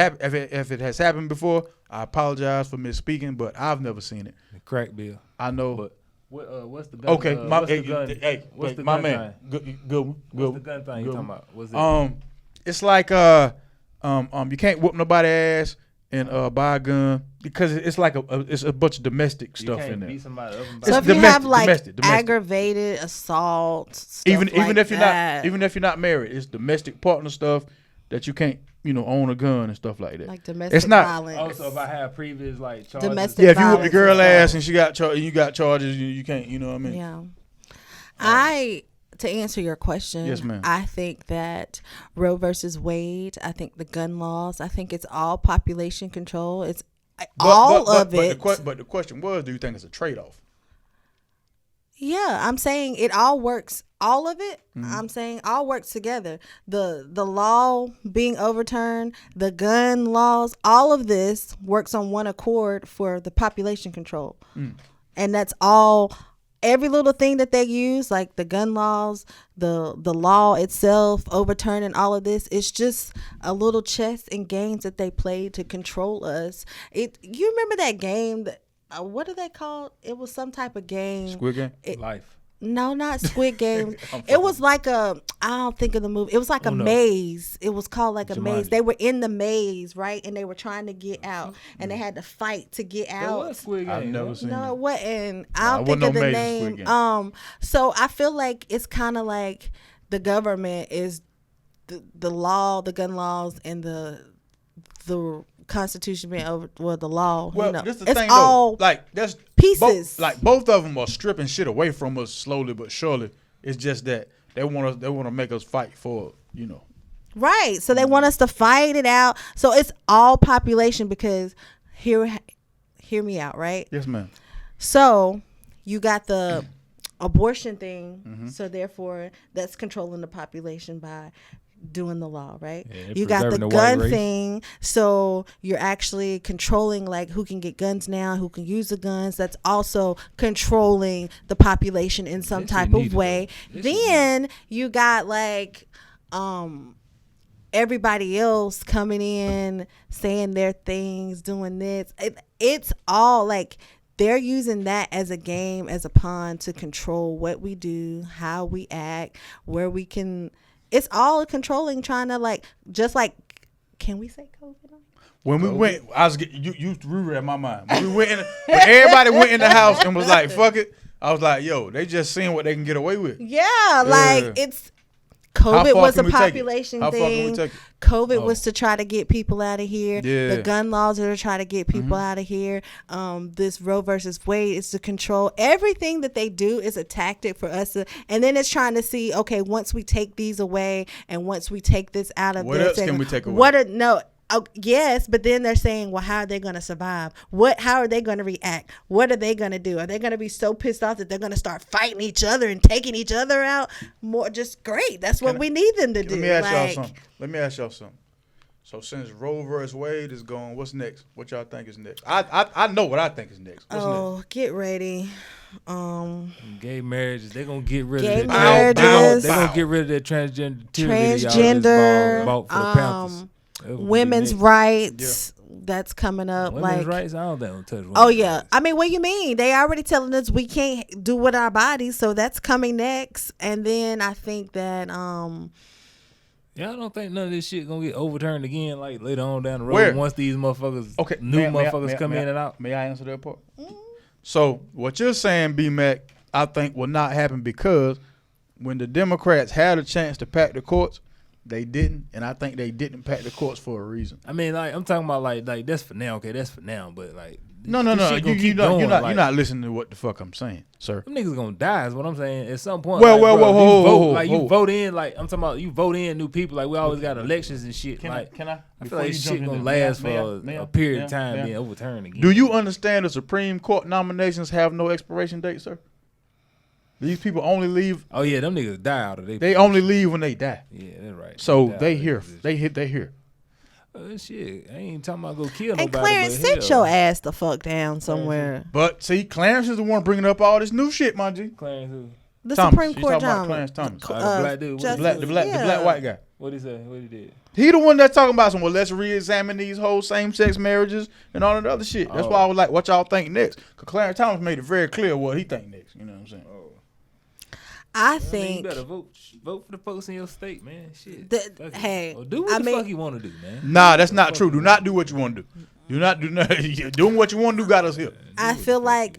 has happened before, I apologize for misspeaking, but I've never seen it. The crack bill. I know. But what's the gun? Okay, what's the gun? What's the my gun man, thing? good one. What's the gun thing you good talking one. about? What's it? It's like you can't whoop nobody's ass and buy a gun because it's like it's a bunch of domestic You stuff can't in there. beat somebody up and It's So back. if you have like domestic. aggravated assault, stuff Even like if you're that, not even if you're not married, it's domestic partner stuff that you can't own a gun and stuff like that. like domestic It's not- violence. Also, if I have previous like charges, Domestic Yeah, if you whoop your violence girl and ass stuff. and you got charges, you can't. You know what I mean? Yeah. To answer your question, Yes, ma'am. I think that Roe versus Wade, I think the gun laws, I think it's all population control. It's all of it. But the question was, do you think it's a trade off? Yeah, I'm saying it all works. All of it, Mm-hmm. I'm saying all works together. The law being overturned, the gun laws, all of this works on one accord for the population control. And that's all. Every little thing that they use, like the gun laws, the law itself overturning all of this, it's just a little chess and games that they play to control us. You remember that game? What are they called? It was some type of game. Squid Game? life. No, not Squid Game. I'm It was like I don't think of the movie. It was like a no. maze. It was called like a maze. Jumanji. They were in the maze, right? And they were trying to get out. And they had to fight to get That out. was Squid Game. I've never huh? seen No, it. it wasn't. Nah, I don't it think wasn't of no the maze in name. Squid Game. So I feel like it's kind of like the government is the law, the gun laws, and the Constitution being over, well, the law. Well, this this the it's thing all though. Like that's pieces. both of them are stripping shit away from us slowly but surely. It's just that they want to make us fight for right. So they want us to fight it out. So it's all population because hear me out, right? Yes, ma'am. So you got the abortion thing. Mm-hmm. So therefore, that's controlling the population by doing the law, right? Yeah, You got the preserving the white gun race. thing. So you're actually controlling like who can get guns now, who can use the guns. That's also controlling the population in some This type shit of needed, way. though. This shit Then you got like everybody else coming in saying their things, doing this. It's all like they're using that as a game, as a pawn to control what we do, how we act, where we can. It's all controlling, trying to like, just like, can we say COVID? When we went, I was you reread my mind. When we went in, when everybody went in the house and was like, "Fuck it," I was like, "Yo, they just seeing what they can get away with." Yeah, like it's COVID far was a can we take it? population How far can we thing. take it? COVID was to try to get people out of here. Yeah. The gun laws are to try to get people out of here. This Roe versus Wade is to control everything that they do is a tactic for us to, and then it's trying to see, okay, once we take these away and once we take this out of What this, else can and we take away? Oh, yes, but then they're saying, well, how are they going to survive? How are they going to react? What are they going to do? Are they going to be so pissed off that they're going to start fighting each other and taking each other out? More, just great. That's what we need them to do. Let me ask y'all something. So since Roe versus Wade is gone, what's next? What y'all think is next? I know what I think is next. What's next? Get ready. Gay marriages, they're gonna get rid Gay of that. marriages. They're gonna get rid of that transgender. Transgender. For the Panthers. Women's rights. That's coming up. Women's rights, I don't think will touch women's yeah. rights. I mean, what you mean? They already telling us we can't do with our bodies, so that's coming next. And then I think that yeah, I don't think none of this shit gonna get overturned again. Like later on down the road, Where? once these motherfuckers, motherfuckers come in and out. May I answer that part? So what you're saying, B-Mac, I think will not happen because when the Democrats had a chance to pack the courts, they didn't, and I think they didn't pack the courts for a reason. I mean, like I'm talking about, like that's for now. Okay, that's for now. But like, no, you're not listening to what the fuck I'm saying, sir. Them niggas gonna die is what I'm saying. At some point, you vote in. Like I'm talking about, you vote in new people. Like we always got elections and shit. Can I? I feel like this shit gonna last for a period of time being overturned again. Do you understand the Supreme Court nominations have no expiration date, sir? These people only leave. Oh yeah, them niggas die out of their. They only leave when they die. Yeah, that's right. So they here. They here. Shit, I ain't talking about go kill nobody. And Clarence, sit your ass the fuck down somewhere. But see, Clarence is the one bringing up all this new shit, my G. Clarence who? The Thomas. Supreme She's Court talking about gentleman. Clarence Thomas. The black dude. The black white guy. What he say? What he did? He the one that's talking about some. Well, let's re-examine these whole same-sex marriages and all that other shit. That's why I was like, what y'all think next? Because Clarence Thomas made it very clear what he think next. You know what I'm saying? I think you better vote for the folks in your state, man. Shit. Hey, or do what the fuck you want to do, man. Nah, that's not true. Do not do what you want to do. Do not do nothing. Doing what you want to do got us here. I feel like,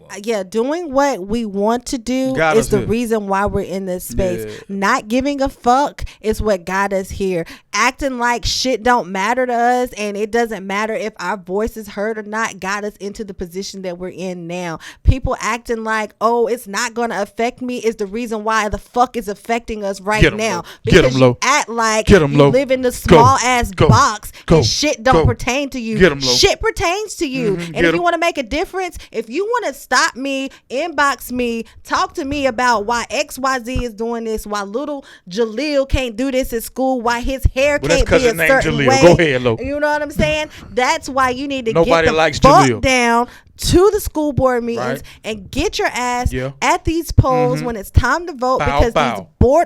doing what we want to do is the reason why we're in this space. Yeah. Not giving a fuck is what got us here. Acting like shit don't matter to us and it doesn't matter if our voice is heard or not got us into the position that we're in now. People acting like, oh, it's not going to affect me is the reason why the fuck is affecting us right now. Because you act like you live in the small ass box and shit don't pertain to you. Shit pertains to you. And if you want to make a difference, if you want to stop me, inbox me, talk to me about why XYZ is doing this, why little Jaleel can't do this at school, why his hair can't be a certain way. Go ahead, Lo. You know what I'm saying? That's why you need to get the fuck down to the school board meetings and get your ass at these polls when it's time to vote because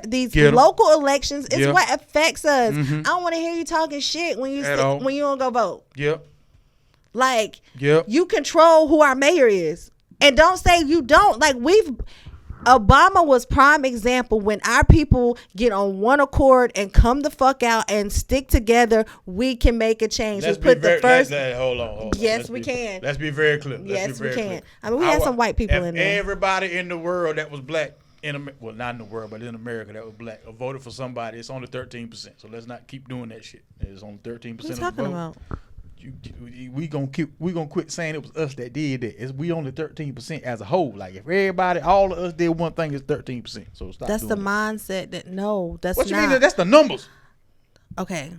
these local elections is what affects us. I don't want to hear you talking shit when you don't go vote. Like, you control who our mayor is. And don't say you don't. Like, Obama was prime example. When our people get on one accord and come the fuck out and stick together, we can make a change. Hold on. Yes, we can. Let's be very clear. Yes, we can. I mean, we had some white people in there. Everybody in the world that was black, not in the world, but in America that was black, or voted for somebody, it's only 13%. So let's not keep doing that shit. It's only 13% of the vote. What are you talking about? We gonna quit saying it was us that did that. We only 13% as a whole. Like if everybody, all of us did one thing, it's 13%. So stop. That's the mindset that that's what not. you mean? That's the numbers. Okay.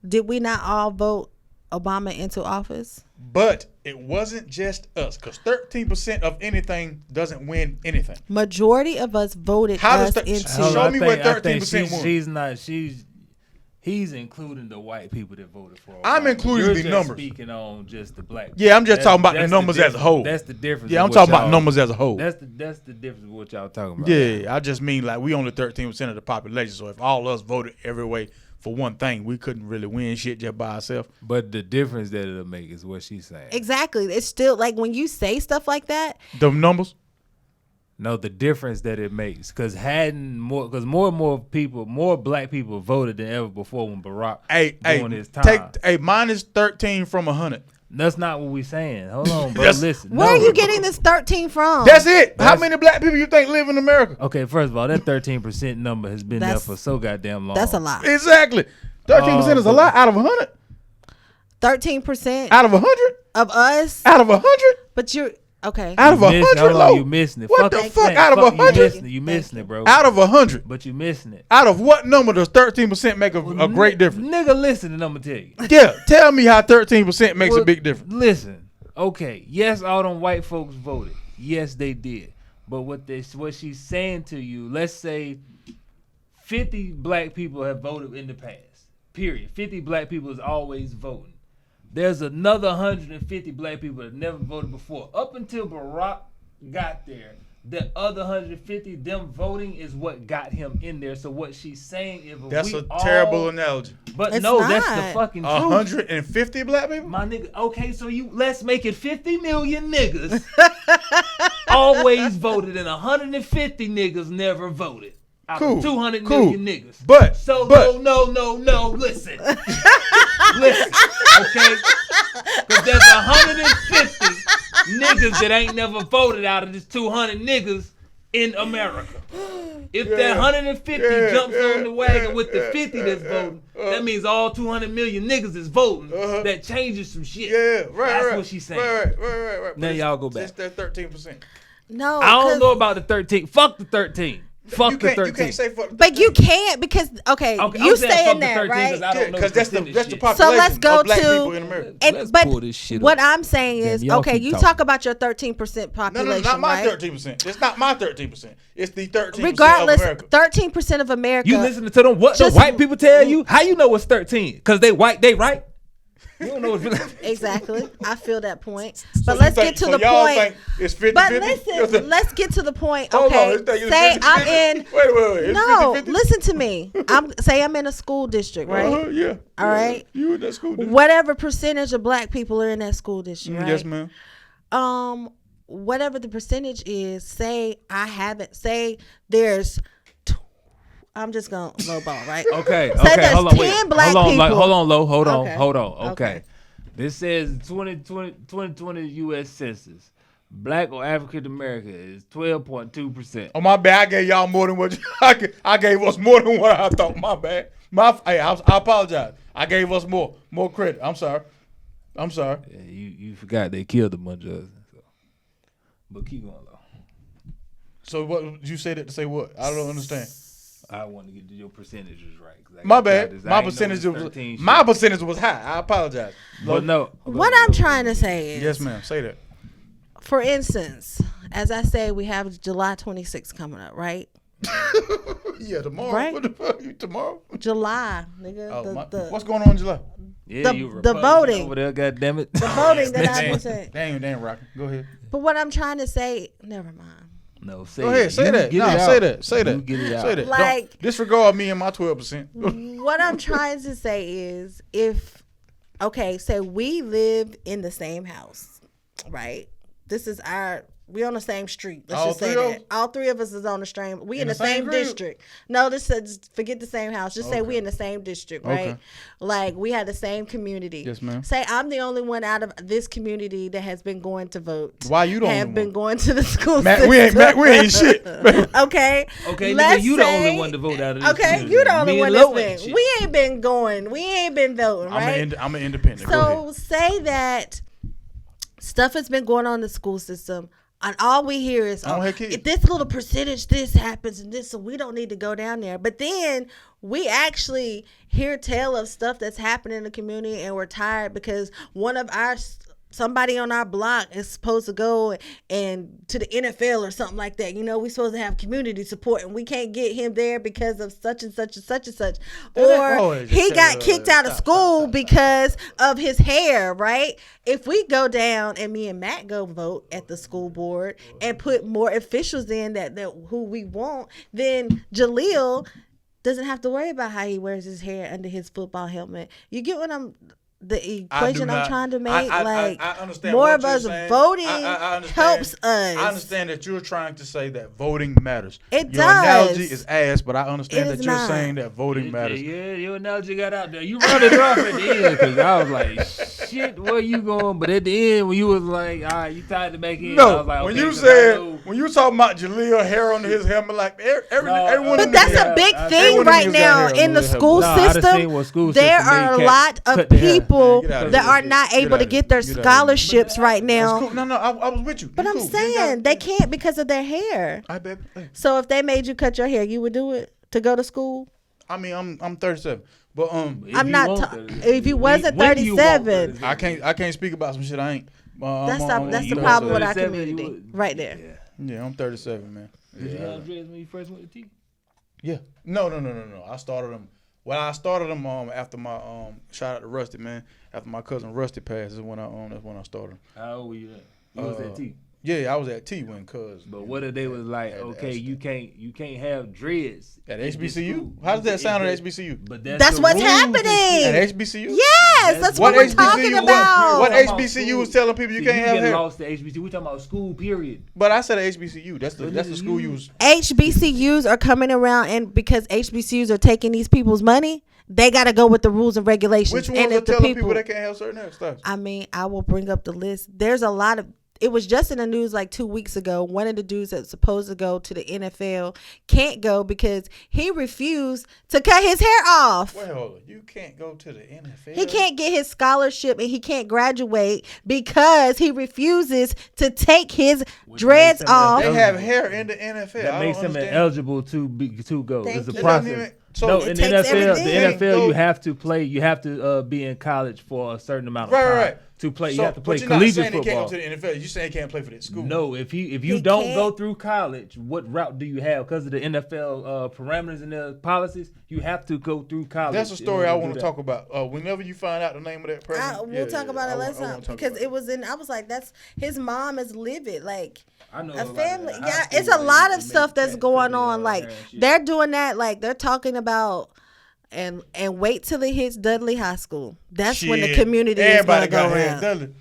Did we not all vote Obama into office? But it wasn't just us, because 13% of anything doesn't win anything. Majority of us voted us into. Show me where 13% won. He's including the white people that voted for Obama. I'm including the numbers. Speaking on just the black. Yeah, I'm just talking about the numbers as a whole. That's the difference. Yeah, I'm talking about numbers as a whole. That's the difference of what y'all talking about. Yeah, I just mean like we only 13% of the population. So if all of us voted every way for one thing, we couldn't really win shit just by ourselves. But the difference that it'll make is what she's saying. Exactly. It's still like when you say stuff like that. The numbers. No, the difference that it makes, because more and more people, more black people voted than ever before when Barack during his time. Minus 13 from 100. That's not what we're saying. Hold on, bro. Listen. Where are you getting this 13 from? That's it. How many black people you think live in America? Okay, first of all, that 13% number has been there for so goddamn long. That's a lot. Exactly. 13% is a lot out of 100. 13% out of 100 of us out of 100. But you're Okay. Out of You missing- 100, hold on, low. you missing it. What Fuck the it. fuck? Out of Fuck, 100? You missing it, bro. Out of 100. But you missing it. Out of what number does 13% make a great difference? Nigga, listen, and I'm gonna tell you. Yeah, tell me how 13% makes a Well, big difference. Listen, okay, yes, all them white folks voted. Yes, they did. But what she's saying to you, let's say 50 black people have voted in the past. Period. 50 black people is always voting. There's another 150 black people that never voted before. Up until Barack got there, the other 150, them voting is what got him in there. So what she's saying is, That's a terrible analogy. But It's no, not. that's the fucking truth. 150 black people? My nigga, okay, so let's make it 50 million niggas always voted and 150 niggas never voted. Out of Cool, 200 cool. million niggas. But No, listen. Listen, okay? Because there's 150 niggas that ain't never voted out of this 200 niggas in America. If that 150 jumps on the wagon with the 50 that's voting, that means all 200 million niggas is voting. That changes some shit. yeah, right. That's what she's saying. Right. Now But y'all go back. It's that 13%. No. I don't 'cause- know about the 13. Fuck the 13. Fuck You the can't, 13. you can't say fuck the 13. But you can't because Okay, you I'm saying stay fuck in the there, 13 right? 'cause I don't know because that's the percentage shit. population let's go of black to- people in America. Let's but pull this shit what up. I'm saying is, y'all okay, keep you talking. talk about your 13% No, population, not my right? 13%. It's not my 13%. It's the 13% Regardless, of America. 13% of America. You listening to them? What the Just- white people tell you? How you know it's 13? Because they white, they right? You don't know what's Exactly. I feel that point. So But you let's think- get to so the y'all point. think it's 50-50? But listen, let's get to the point. Hold Okay, on, it's say I'm 50-50? in. Wait. It's No, 50-50? listen to me. Say I'm in a school district, right? Yeah. All right. You in that school district? Whatever percentage of black people are in that school district, right? Yes, ma'am. Whatever the percentage is, say there's. I'm just gonna lowball, right? Okay, Say there's hold on, 10 black hold on, people. hold on, low, hold on, Okay. hold on. Okay. Okay. This says 2020 U.S. Census. Black or African American is 12.2%. Oh, my bad. I gave y'all more than what I gave us more than what I thought. My bad. I apologize. I gave us more credit. I'm sorry. Yeah, you forgot they killed a bunch of us. So. But keep going, low. So what you say that to say what? I don't understand. I want to get your percentages right. 'cause I My got bad. this. My I ain't know percentage it's was 13 shit. my percentage was high. I apologize. But no. What I'm trying to say is, Yes, ma'am. Say that. for instance, as I say, we have July 26th coming up, right? Yeah, tomorrow. Right. What the fuck? Tomorrow? July, nigga. Oh, what's going on in July? Yeah, the- you the Republican voting. over there, goddammit. the voting that I was saying. Damn, Rocky. Go ahead. But what I'm trying to say, never mind. No, say Go ahead. it. Say You that. get No, it say out. that. Say You that. get it out. Say that. Like- Don't disregard me and my 12%. What I'm trying to say is, say we live in the same house, right? This is we on the same street. Let's All just say three of that. us? All three of us is on the same. We in the same crib? district. No, this is forget the same house. Just say we in the same district, right? Okay. Like we had the same community. Yes, ma'am. Say I'm the only one out of this community that has been going to vote. Why you the only have been one? going to the school Matt, system. we ain't shit. Okay. Okay, Let's nigga, you the say- only one to vote out of this Okay, community. you the only Me one and that's Lo ain't been. shit. We ain't been going. We ain't been voting, right? I'm an independent. Go ahead. So say that stuff has been going on in the school system, and all we hear is, I don't have kids. if this little percentage, this happens, and this, so we don't need to go down there. But then we actually hear tell of stuff that's happening in the community, and we're tired because somebody on our block is supposed to go and to the NFL or something like that. You know, we're supposed to have community support, and we can't get him there because of such and such and such and such. Or he got kicked out of school because of his hair, right? If we go down and me and Matt go vote at the school board and put more officials in that who we want, then Jaleel doesn't have to worry about how he wears his hair under his football helmet. You get what the equation I'm trying to make? I understand more what of you're us saying. voting I understand. helps us. I understand that you're trying to say that voting matters. It Your does. analogy is ass, but I understand It that is you're not. saying that voting matters. Yeah, your analogy got out there. You running off at the end because I was like, shit, where you going? But at the end, when you was like, all right, you tied it back in. I No, was like, when okay, you 'cause I said know- when you talking about Jaleel hair under his helmet, like everyone. But in that's the- a big I- thing everyone right niggas got now hair in the under their school Nah, I done system. seen what school There system are a made lot cats of cut their hair. people people get outta that here. are not Get able to outta get here. their Get outta here. scholarships right That's now. cool. No, I was with you. But You I'm cool. saying they can't because of their hair. I bet. Hey. So if they made you cut your hair, you would do it to go to school? I mean, I'm 37, but I'm not. If you wasn't 37, I can't speak about some shit I ain't. that's the 37. problem with our 37, community, right there. Yeah, I'm 37, man. Did you have dreads when you first went to T? Yeah. No. I started them. Well, I started them after my shout out to Rusty, man. After my cousin Rusty passed, is when that's when I started them. How old were you at? You was at T. Yeah, I was at T when cuz. But what if they was like, okay, you can't have dreads At in this HBCU? school. How does that sound at HBCU? But That's the what's rules and shit. happening. At HBCU? Yes, that's what we're talking about. What HBCU is telling people you See, can't have get hair? lost to HBCU. We talking about school period. But I said at HBCU. That's the school you was. HBCUs are coming around, and because HBCUs are taking these people's money, they got to go with the rules and regulations. Which and ones are if the telling people they can't have certain hairstyles? I mean, I will bring up the list. There's a lot of. It was just in the news like 2 weeks ago. One of the dudes that's supposed to go to the NFL can't go because he refused to cut his hair off. Wait, hold on. You can't go to the NFL? He can't get his scholarship and he can't graduate because he refuses to take his dreads makes him off. They have hair in the NFL. That makes him ineligible to go. Thank It's a you. process. So No, It in the takes NFL, everything. the NFL, you have to play. You have to be in college for a certain amount of time Right. to play. So, You have to play but you're not collegiate saying football. He can't go to the NFL. You saying he can't play for that school? No, if you He don't can't. go through college, what route do you have? Because of the NFL parameters and the policies, you have to go through college. That's a story in I order want do to that. talk about. Whenever you find out the name of that person, We'll talk about it I last wanna time talk because about it was in. I was like, that's his mom is livid. Like I know a lot family. of high Yeah, school it's a they- lot they of stuff make that's cats going put on. their Like hair and shit. they're doing that. Like they're talking about. And wait till it hits Dudley High School. That's when the Shit. community Everybody is going to got go hair, around. Dudley.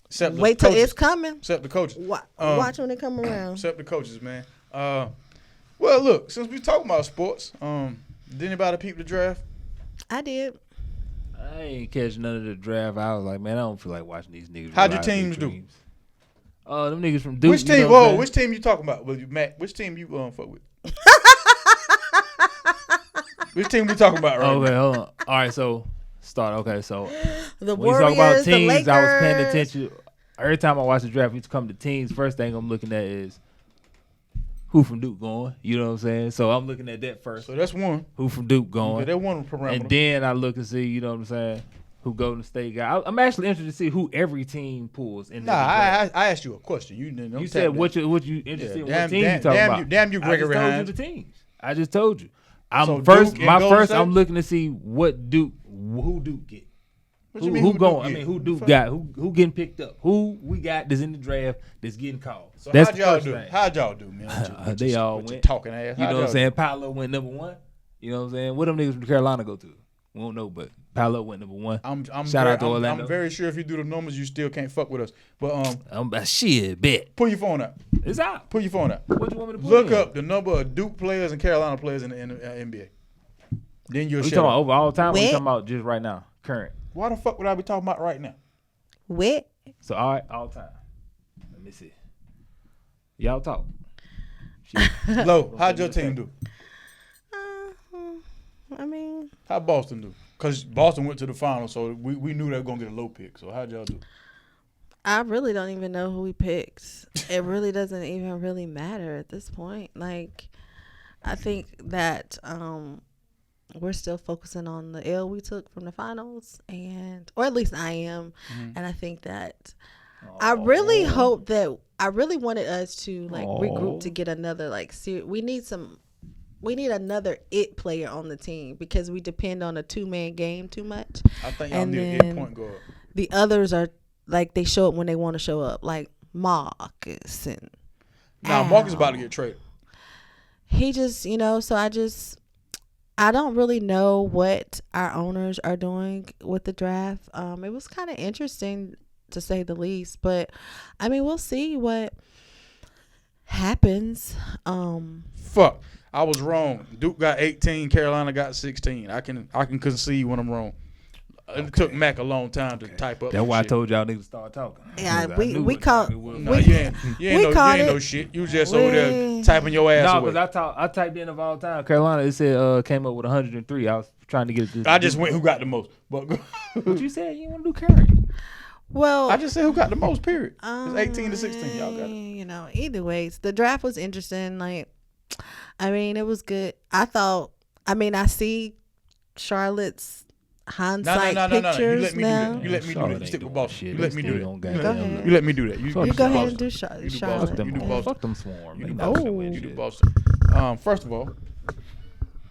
Except the Wait till coaches. it's coming. Except the coaches. Watch when it come around. Except the coaches, man. Well, look, since we talking about sports, did anybody peep the draft? I did. I ain't catch none of the draft. I was like, man, I don't feel like watching these niggas. How'd your realize their teams do? dreams. Them niggas from Duke. Which team? You know what I'm Whoa, saying? which team you talking about? Well, Matt, which team you fuck with? Which team we talking about right Okay, now? hold on. All right, so start. Okay, so The when you Warriors, talk about the teams, Lakers. I was paying attention. Every time I watch the draft, we come to teams. First thing I'm looking at is who from Duke going. You know what I'm saying? So I'm looking at that first. So that's one. Who from Duke Yeah, going? that one parameter. And then I look and see, you know what I'm saying, who Golden State got. I'm actually interested to see who every team pulls in. Nah, I asked you a question. You didn't. You said what you interested in? Yeah, What team you talking about? Damn you, Gregory I just Hines. told you the teams. I just told you. I'm So first. Duke and My Golden first. State? I'm looking to see what Duke. Who Duke get. What you Who, mean, who who going? Duke I get? mean, who Who Duke fuck- got? Who getting picked up? Who we got that's in the draft that's getting called? So That's how'd the y'all first do? thing. How'd y'all do, man? They all with your went. talking ass. You How'd know what I'm y'all saying? Paolo went number one. You know what I'm saying? What them niggas from Carolina go to? We don't know, but Paolo went number one. Shout out to Orlando. I'm very sure if you do the numbers, you still can't fuck with us. But Shit, bet. pull your phone out. It's out. Pull your phone out. What you want me to put Look in? up the number of Duke players and Carolina players in the NBA. Then you'll We shut talking about up. over all time. Or we Wait. talking about just right now, current. Why the fuck would I be talking about right now? Wit. So all right, all time. Let me see. Y'all talk. Shit. Lo, how'd your team do? I mean, How Boston do? Because Boston went to the finals, so we knew they were going to get a low pick. So how'd y'all do? I really don't even know who he picks. It really doesn't even really matter at this point. Like, I think that we're still focusing on the L we took from the finals, or at least I am. And I think that I really hope that I really wanted us to like regroup to get another like we need another it player on the team because we depend on a 2-man game too much. I think y'all And need a then point guard. The others are like they show up when they want to show up, like Marcus and Nah, Marcus about to get traded. he just, so I don't really know what our owners are doing with the draft. It was kind of interesting to say the least, but I mean, we'll see what happens. Fuck. I was wrong. Duke got 18, Carolina got 16. I can concede when I'm wrong. It took Mac a long time to type up. That's why I shit. told y'all niggas to start talking. Yeah, I we knew what caught- time it was. No, we- you ain't caught know it. shit. You just over there typing your ass No, away. because I typed in of all time. Carolina, it said came up with 103. I was trying to get this. I just went who got the most. But What you said? You want to do current? Well, I just said who got the most, period. It's 18 to 16. Y'all got it. You know, either ways, the draft was interesting. Like, I mean, it was good. I see Charlotte's hindsight No. pictures You let me now. do that. You let me do Charlotte that. You ain't stick with doing boss. shit. You let me do They that. don't Go goddamn ahead. look. You let me do that. Fuck You them go ahead Boston. and do You do Charlotte. Boston. Fuck them, You do Boston. fuck them swarm. You They do not Boston. doing You do shit. Boston. First of all,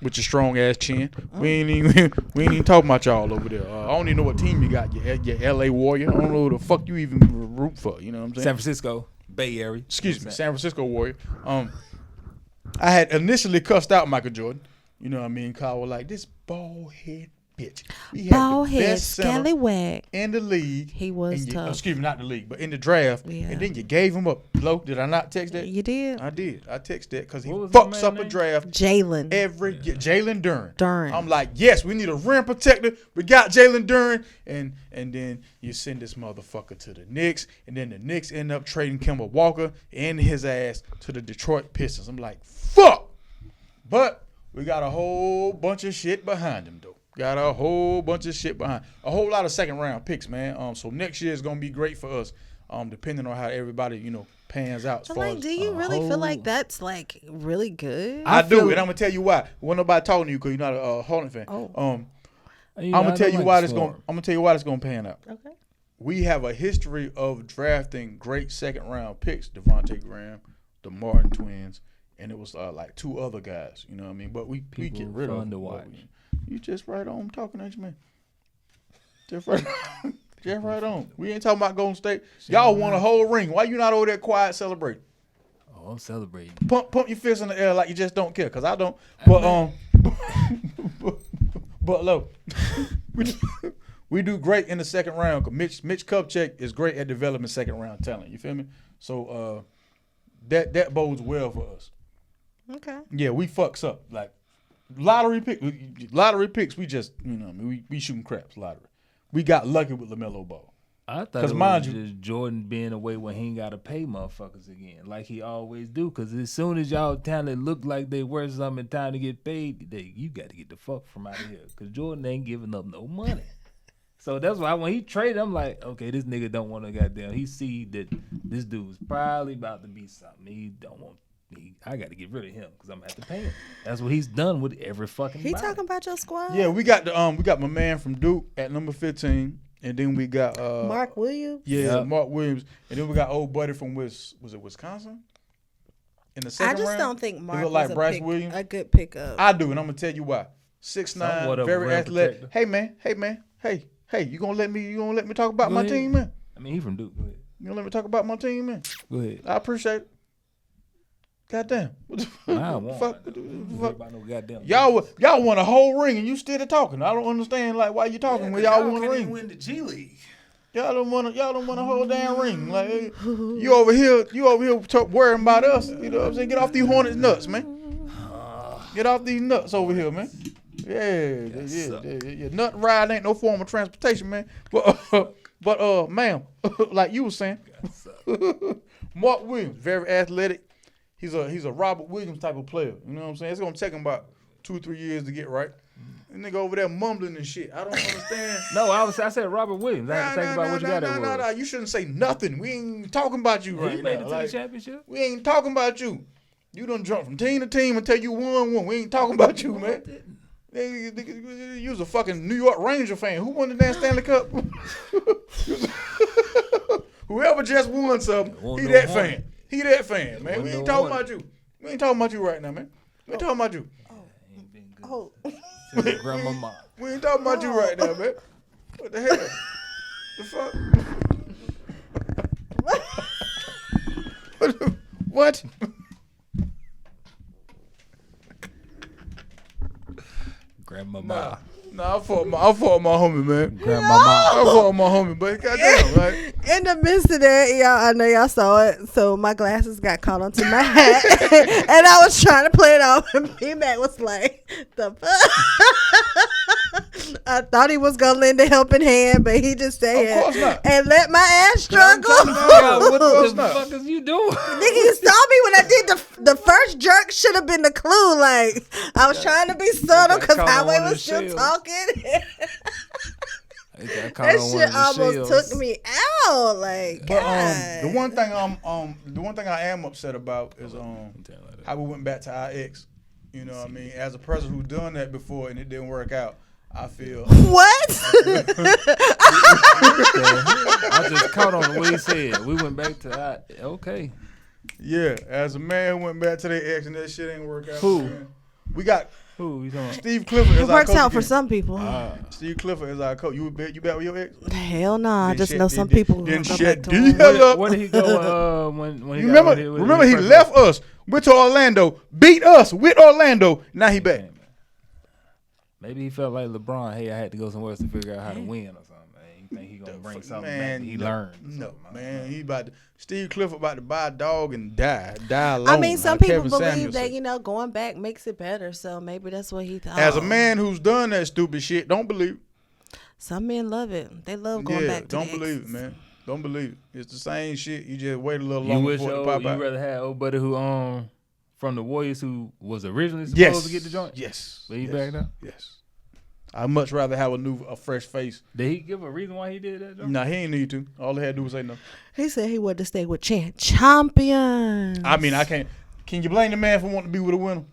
with your strong ass chin, we ain't even talking about y'all over there. I don't even know what team you got. Your LA Warrior. I don't know who the fuck you even root for. You know what I'm saying? San Francisco, Bay Area. Excuse me, San Francisco Warrior. I had initially cussed out Michael Jordan. You know what I mean? Kyle was like, this bald head bitch. He had Bald the head, best center scallywag. in the league. He was and you, tough. Excuse me, not the league, but in the draft. Yeah. And then you gave him up. Low, did I not text that? You did, I did. I texted that because he What was my fucks man's up a name? draft Jalen. every year. Jalen Duren. Duren. I'm like, yes, we need a rim protector. We got Jalen Duren. And then you send this motherfucker to the Knicks. And then the Knicks end up trading Kemba Walker and his ass to the Detroit Pistons. I'm like, fuck. But we got a whole bunch of shit behind him, though. Got a whole bunch of shit behind. A whole lot of second round picks, man. So next year is gonna be great for us. Depending on how everybody, pans out. As But far like, as, do you really feel like that's like really good? I do, feel- and I'm gonna tell you why. When nobody talking to you, because you're not a Hornet fan. Oh. I'm gonna tell you why this gonna. I'm gonna tell you why this gonna pan out. Okay. We have a history of drafting great second round picks. Devontae Graham, the Martin twins, and it was like two other guys. You know what I mean? But we get rid of fun to them. watch. You just right on talking at you, man. Just right on. Just right on. We ain't talking about Golden State. Y'all won a whole ring. Why you not over there quiet celebrating? Oh, I'm celebrating. Pump your fist in the air like you just don't care, cause I don't. But but look, we do great in the second round. Cause Mitch Kupchak is great at developing second round talent. You feel me? So that bodes well for us. Okay. Yeah, we fucks up like lottery picks. We just we shooting craps lottery. We got lucky with LaMelo Ball. I thought 'Cause it mind was you- just Jordan being away when he ain't got to pay motherfuckers again, like he always do. Because as soon as y'all talent look like they worth something, time to get paid, you got to get the fuck from out of here. Because Jordan ain't giving up no money. So that's why when he traded, I'm like, okay, this nigga don't want to goddamn. He see that this dude's probably about to be something. He don't want. I got to get rid of him because I'm gonna have to pay him. That's what he's done with every fucking. He body. talking about your squad? Yeah, we got we got my man from Duke at number 15, and then we got Mark Williams. Yeah, Yep. Mark Williams, and then we got old buddy from was it Wisconsin? In the I second just round? don't think He Mark look like was Bryce Williams. a good pickup. I do, and I'm gonna tell you why. 6'9", Somewhat of a very rim athletic. protector. Hey, you gonna let me talk about Go my ahead. team, man? I mean, he from Duke. Go ahead. You gonna let me talk about my team, man? Go ahead. I appreciate it. Goddamn. What the fuck? I What the want. fuck? What the fuck? Everybody know goddamn. Y'all won a whole ring and you still talking. I don't understand like why you talking when y'all won a ring. Win the G League. Y'all don't want a whole damn ring. Like you over here worrying about us. You know what I'm saying? Get off these Hornets nuts, man. Get off these nuts over here, man. Yeah. Nut ride ain't no form of transportation, man. But ma'am, like you was saying, Mark Williams, very athletic. He's a Robert Williams type of player. You know what I'm saying? It's gonna take him about 2-3 years to get right. And nigga over there mumbling and shit. I don't understand. No, I said Robert Williams. I had to think about what you got at Nah. You shouldn't say nothing. We ain't talking about you right He made now. it to the Like, championship. we ain't talking about you. You done jump from team to team until you won one. We ain't talking about you, man. You was a fucking New York Ranger fan. Who won the damn Stanley Cup? Whoever just won something, he that fan. He that fan, man. We ain't talking about you. We ain't talking about you right now, man. We ain't talking about you. Ain't been good. Oh, Since grandmama. We ain't talking about you right now, man. What the hell? The fuck? What? Grandmama. Nah, I fought my homie, man. Grandmama. I fought my homie, but goddamn, like. in the midst of that, I know y'all saw it. So my glasses got caught onto my hat, and I was trying to play it off, and B-Mac was like, "The fuck." I thought he was gonna lend a helping hand, but he just said, Of course not. and let my ass struggle. What course the not. fuck is you doing? Nigga, you saw me when I did the first jerk. Should have been the clue. Like I was trying to be subtle because caught on Highway one of was the still shells. talking. That That shit almost took me out. Like, But God. the one thing I am upset about is how we went back to our ex. You know what I mean? As a person who's done that before and it didn't work out, I feel What? I just caught on what he said. We went back to that. Okay. yeah. As a man who went back to their ex and that shit ain't work out. Who? Man. We got Who you talking about? Steve Clifford. It As our works coach out for again. some people. Steve Clifford is our coach. You back with your ex? Hell nah. I Then just shit- know then- some people who then go shit back to him. deal up. Where did he go when he You got remember? with Remember he first left us, went to Orlando, beat us with Orlando. Now he back. Maybe he felt like LeBron. Hey, I had to go somewhere else to figure out how to win or something. Man, you think he gonna bring something back that he learned? No, man. He about to, Steve Clifford about to buy a dog and die alone. I mean, some like people Kevin believe Samuels that, said. going back makes it better. So maybe that's what he thought. As a man who's done that stupid shit, don't believe it. Some men love it. They love going back to don't the believe it, exes. man. Don't believe it. It's the same shit. You just wait a little You longer wish for it to you pop out. rather had old buddy who from the Warriors who was originally supposed to get the joint. Yes. But he yes. backed up. Yes. I'd much rather have a fresh face. Did he give a reason why he did that joint? Nah, he ain't need to. All he had to do was say no. He said he wanted to stay with champions. I mean, I can't. Can you blame the man for wanting to be with a winner?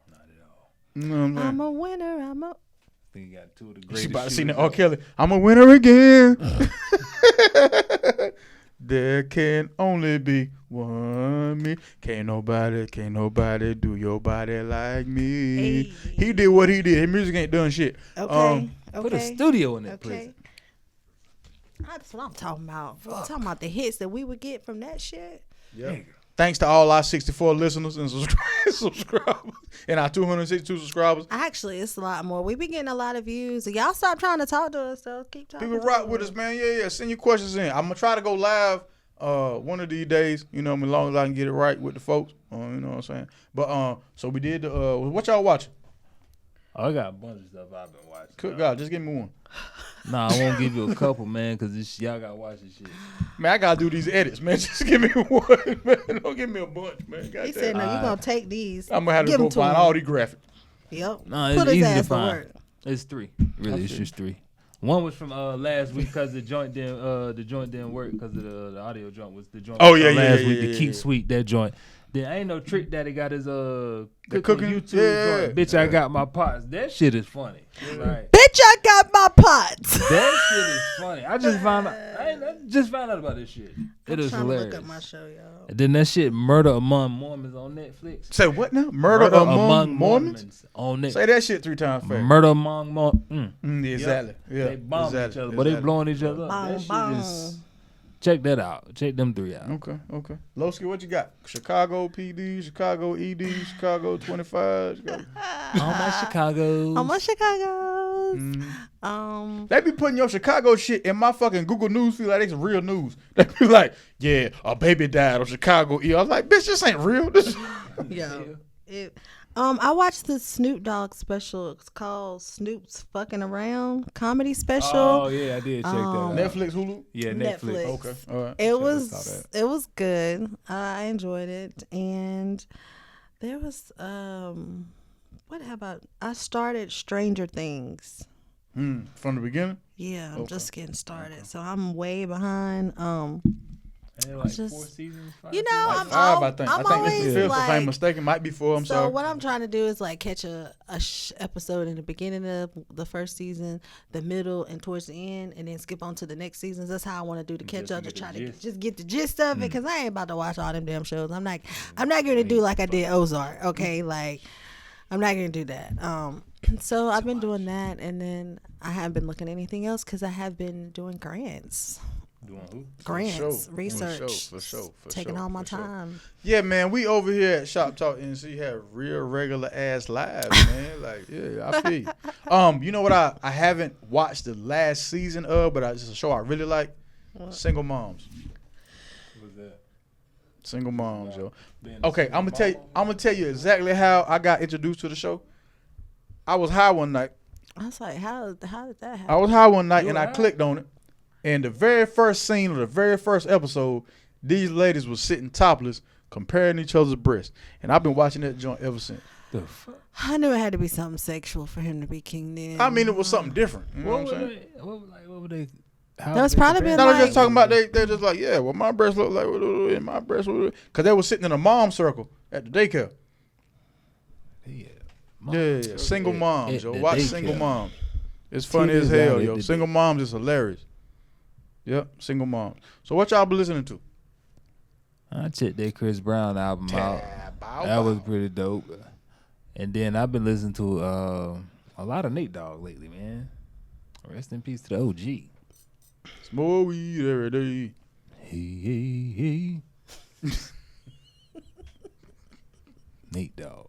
Not at all. You know what I'm saying? I'm a winner. I think he got two of the She greatest. about to see that shooters R. Kelly. I'm a winner again. There can only be one me. Can't nobody do your body like me. Hey. He did what he did. His music ain't done shit. Okay. Put a studio in that Okay. place. That's what I'm talking about. I'm talking about the hits that we would get from that shit. Yeah. Thanks to all our 64 listeners and subscribers and our 262 subscribers. Actually, it's a lot more. We be getting a lot of views. Y'all stop trying to talk to us, so keep talking. People to rock with us, man. Yeah. Send your questions in. I'm gonna try to go live one of these days. You know, as long as I can get it right with the folks. You know what I'm saying? But so we did. What y'all watching? Oh, I got a bunch of stuff I've been watching. Good God, just give me one. Nah, I won't give you a couple, man, because y'all got to watch this shit. Man, I gotta do these edits, man. Just give me one, man. Don't give me a bunch, man. He said, "No, you gonna take these. I'm gonna have to Give go 'em to find him." all these graphics. Yep. Nah, Put it's his easy to ass to find. work. It's three. Really, it's just three. One was from last week because the joint didn't work because of the audio joint was the joint. Oh, was yeah, from yeah, last yeah, week. yeah, The Keep yeah. Sweet that joint. Then ain't no trick that he got his cooking cooking? YouTube Yeah. joint. Bitch, I got my pots. That shit is funny. Right. Bitch, I got my pots. That shit is funny. I just found out. I just found out about this shit. It is trying to hilarious. look up my show, y'all. And then that shit, Murder Among Mormons on Netflix. Say what now? Murder among Mormons? on Netflix. Say that shit 3 times fast. Murder Among Mormons. Exactly. Yeah. They bomb exactly. each other, but they Exactly. blowing each other up. Bong, That shit bong. is. Check that out. Check them 3 out. Okay. Lowski, what you got? Chicago PD, Chicago ED, Chicago 25. Chicago. All my Chicago. I'm a Chicago. They be putting your Chicago shit in my fucking Google News feed like it's real news. They be like, yeah, a baby died on Chicago. I was like, bitch, this ain't real. This Yo. I watched the Snoop Dogg special. It's called Snoop's Fucking Around comedy special. Oh yeah, I did check that out. Netflix, Hulu. Yeah, Netflix. Netflix. Okay, all right. It saw was that. it was good. I enjoyed it, and there was what about I started Stranger Things. From the beginning. Yeah, I'm just getting started, so I'm way behind. And like Just- 4 seasons. 5 You know, seasons? Like I'm 5, I think. I'm I think this always is the 5th, if I'm like. mistaken. Might be 4. I'm So sorry. what I'm trying to do is like catch a episode in the beginning of the first season, the middle, and towards the end, and then skip on to the next seasons. That's how I want to do to catch Just up, to to get try the to gist. just get the gist of it, because I ain't about to watch all them damn shows. I'm not gonna do like I did Ozark. Okay, like I'm not gonna do that. So I've been doing that, and then I haven't been looking at anything else because I have been doing grants. Doing who? Grants, sure, research, for sure, taking all my time. Yeah, man, we over here at ShopTalk NC have real regular ass lives, man. Like, yeah, I feel you. You know what I haven't watched the last season of, but it's a show I really like. Single Moms. What's that? Single Moms, yo. Being a Okay, single I'm gonna tell you exactly how I got introduced to the show. I was high one night I was like, how did that happen? I was high one night You and were I high? clicked on it. And the very first scene of the very first episode, these ladies was sitting topless, comparing each other's breasts. And I've been watching that joint ever since. The fuck? I knew it had to be something sexual for him to be king then. I mean, it was something different. You know what I'm saying? What would they? How That was would they probably compare been No, it? they're like- just talking about they're just like, yeah, well, my breasts look like and my breasts look, because they were sitting in a mom circle at the daycare. Yeah. Yeah, single moms, at yo. the Watch daycare. Single Moms. It's funny as Titties out hell, at yo. the Single Moms is hilarious. Yep, Single Moms. So what y'all been listening to? I checked that Chris Brown album out. Bow, That bow. was pretty dope. And then I've been listening to a lot of Nate Dogg lately, man. Rest in peace to the OG. Smoke weed every day. Hey, hey. Nate Dogg.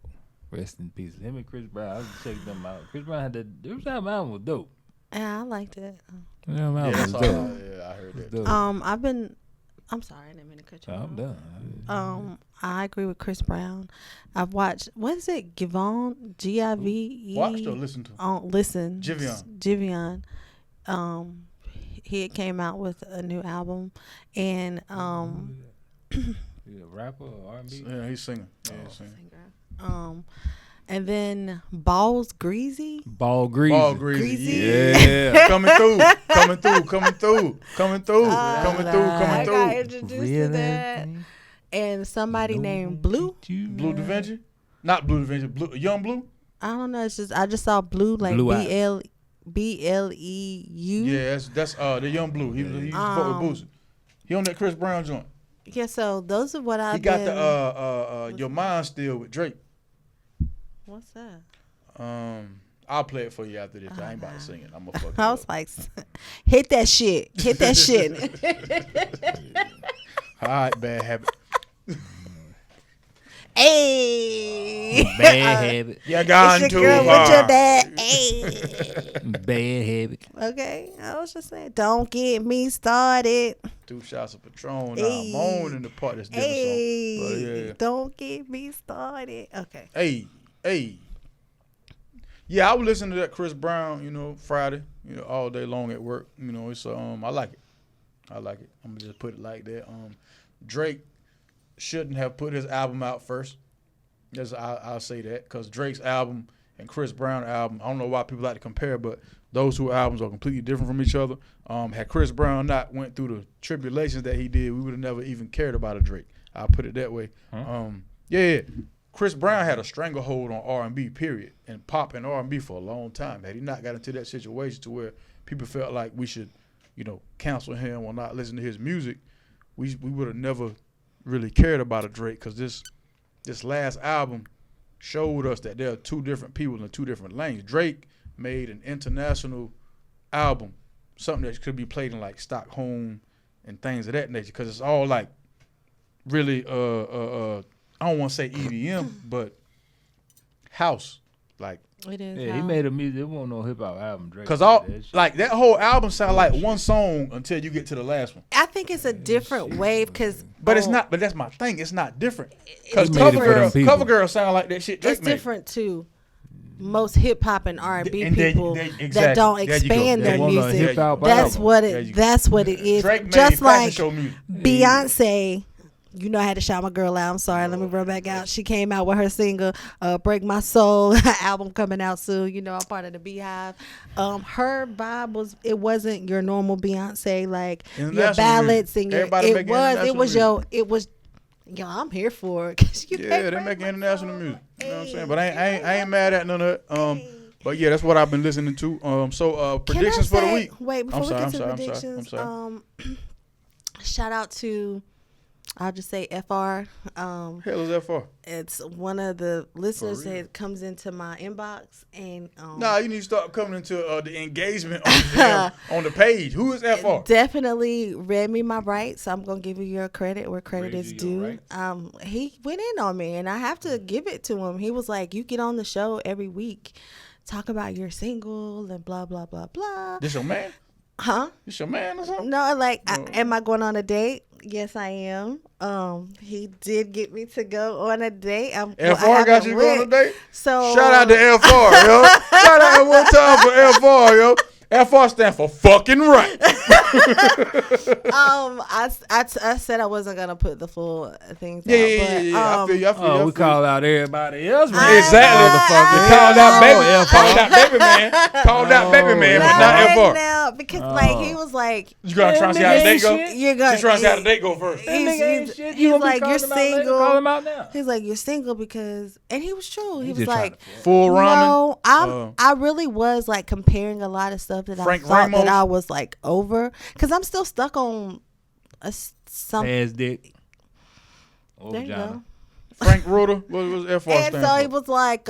Rest in peace. Him and Chris Brown. I was checking them out. Chris Brown had that. Their album was dope. Yeah, I liked it. Their album Yeah, was that's all, dope. yeah, I heard It was that. dope. I'm sorry, I didn't mean to cut you Oh, off. I'm done. I agree with Chris Brown. I've watched, what is it? Givon, Give. Watched or listened to? Listen. Giveon. Giveon. He came out with a new album, and You a rapper or R&B? Yeah, he's singing. Yeah, he's singing. and then Balls Greasy. Ball Greasy. Ball greasy. Greasy. Yeah. coming through. I got introduced to Really? that, and somebody named Blue. Blue Da Vinci? Not Blue Da Vinci. Blue, Young Blue? I don't know. It's just I just saw Blue like Blue Eye. BLEU. Yeah, that's the Young Blue. He used to fuck with Boosie. He on that Chris Brown joint. Yeah. So those are what I've He got been. the Your Mind Still with Drake. What's that? I'll play it for you after this. I ain't about to sing it. I'm gonna fuck it I was up. like, hit that shit. Hit that shit. All right, bad habit. Hey. Bad habit. Yeah, gone It's too your girl far. with your dad. Hey. Bad habit. Okay. I was just saying, don't get me started. 2 shots of Patron. Hey. Now I'm on in the part that's different Hey. song. But yeah. Don't get me started. Okay. Hey. Yeah, I was listening to that Chris Brown, Friday, all day long at work. It's I like it. I'm gonna just put it like that. Drake shouldn't have put his album out first. I'll say that, because Drake's album and Chris Brown album, I don't know why people like to compare, but those two albums are completely different from each other. Had Chris Brown not went through the tribulations that he did, we would have never even cared about a Drake. I'll put it that way. Yeah. Chris Brown had a stranglehold on R&B, period, and pop and R&B for a long time. Had he not got into that situation to where people felt like we should, cancel him or not listen to his music, we would have never really cared about a Drake, because this last album showed us that there are two different people in two different lanes. Drake made an international album, something that could be played in like Stockholm and things of that nature, because it's all like really I don't want to say EDM, but house, like. It is. Yeah, he made a music. It wasn't no hip hop album. Drake Cause did all that shit. like that whole album sound like one song until you get to the last one. I think it's a different wave because. But it's not. But that's my thing. It's not different. Cause He made it for them people. Cover Girl sound like that shit Drake It's made. different too. Most hip hop and R&B And there- people there- that exactly. don't There you go. expand There their you go. music. Hip hop That's album. what There it. you go. That's what it is. Drake made Just fashion like show music. Beyonce. I had to shout my girl out. I'm sorry. Let me run back out. She came out with her single, "Break My Soul" album coming out soon. I'm part of the Beehive. Her vibe wasn't your normal Beyonce, like your International ballads music. and your. Everybody making It was. Yo, I'm here for it. 'Cause you Yeah, can't they break making my international soul. music. You know what I'm Hey, saying? But I ain't mad at none of it. But yeah, that's what I've been listening to. So Can I predictions for the say- week. Wait, before I'm we sorry, get I'm to sorry, the I'm sorry, predictions, I'm shout out to, I'll just say FR. Hell is that for? It's one of the listeners real? that comes into my inbox, and Nah, you need to start coming into the engagement on the, on the page. Who is that for? definitely read me my rights. So I'm gonna give you your credit where credit Read is you your due. rights? He went in on me, and I have to give it to him. He was like, "You get on the show every week, talk about your single and blah blah blah blah." This your man? Huh? This your man or something? No, like, am I going on a date? Yes, I am. He did get me to go on a date. FR got you going on a date? So Shout out to FR, yo. Shout out one time for FR, yo. FR stand for fucking right. I said I wasn't gonna put the full things Yeah, out. yeah, but, yeah. I feel you. I feel you. I Oh, feel we you. call out everybody else, man. Exactly. Motherfucker. Called out baby. Oh, Called out baby man. Called out baby man, but not not right FR. now because like he was like, You gonna try to see how the date go? you're gonna. She's trying to see how the date go first. He's like, you're single. Call him out now. He's like, you're single because, and he was true. He was just like, Full ramen. no, I really was like comparing a lot of stuff that Frank I thought Ramos. that I was like over because I'm still stuck on some. Ass dick. There you go. Frank Reuter. What was FR And stand so for? he was like,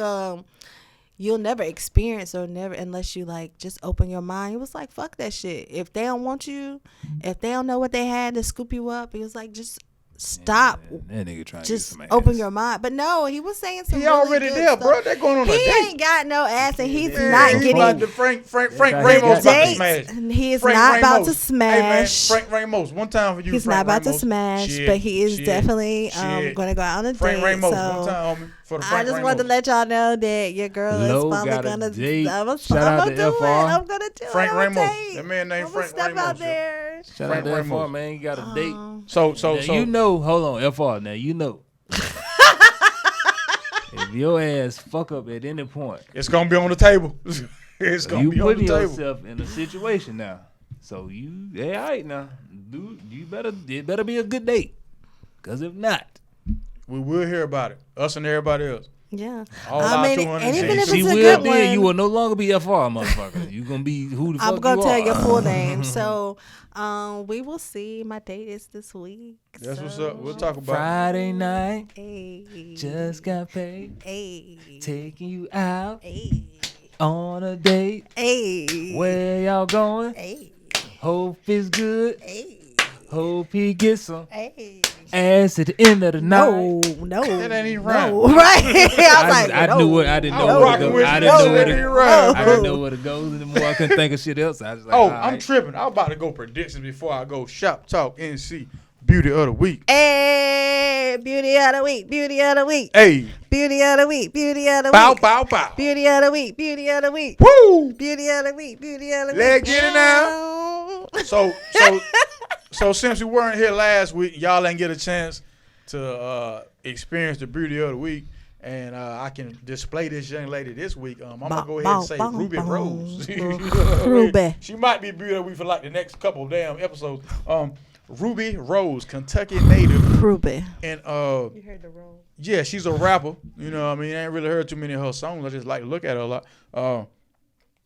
you'll never experience or never unless you like just open your mind. He was like, fuck that shit. If they don't want you, if they don't know what they had to scoop you up, he was like, just stop. That nigga trying Just to get some open ass. your mind. But no, he was saying some He really already good there, stuff. bro. They're going on a He date. ain't got no ass and he's Man, not he getting about to Frank That's Ramos about to dates. smash. And he is Frank not about Ramos. to smash. Hey man, Frank Ramos. One time for you. He's Frank not about Ramos. to smash, Shit, but he is shit, definitely shit. going to go out on a Frank date. Ramos. So One time, homie. For the I Frank just Ramos. wanted to let y'all know that your girl Low is finally got a gonna. date. I'm Shout out gonna to do FR. it. I'm gonna do Frank it. Ramos. I'm gonna That man named Frank step Ramos. out yo. there. Shout Frank out to Ramos. FR, man. You got a date. So Now, you know, hold on, FR. Now you know. If your ass fuck up at any point, it's gonna be on the table. It's gonna you be on the putting table. yourself in a situation now. So all right now, dude, it better be a good date. Cause if not, We will hear about it. Us and everybody else. Yeah. All I our mean, 200 and even if she it's a will good then you one, will no longer be FR, motherfucker. You gonna be who the fuck I'm gonna you tell are. your full name. So, we will see. My date is this week. That's so. what's up. We'll talk about it. Friday night, Hey. just got paid, Hey. taking you out Hey. on a date. Hey. Where y'all going? Hey. Hope it's good. Hey. Hope he gets some Hey. ass at the end of the night. No. That ain't even right. No. Right. I was like, I no. knew it. I didn't I know was where to rocking go. with I you. didn't know where That ain't to right, I bro. didn't know where to go anymore. I couldn't think of shit else. I was like, Oh, all I'm right. tripping. I'm about to go predictions before I go ShopTalk NC Beauty of the Week. Hey, beauty of the week, beauty of the week, Hey, beauty of the week, beauty of the bow, week, bow, bow. beauty of the week, beauty of the week, Woo! beauty of the week, beauty of the week. Let's get it now. So since we weren't here last week, y'all ain't get a chance to experience the Beauty of the Week, and I can display this young lady this week. I'm gonna go ahead and say Ruby Rose. You know what I mean? Ruby. She might be Beauty of the Week for like the next couple of damn episodes. Ruby Rose, Kentucky native, Ruby. and You heard the roll. yeah, she's a rapper. You know what I mean? I ain't really heard too many of her songs. I just like to look at her a lot.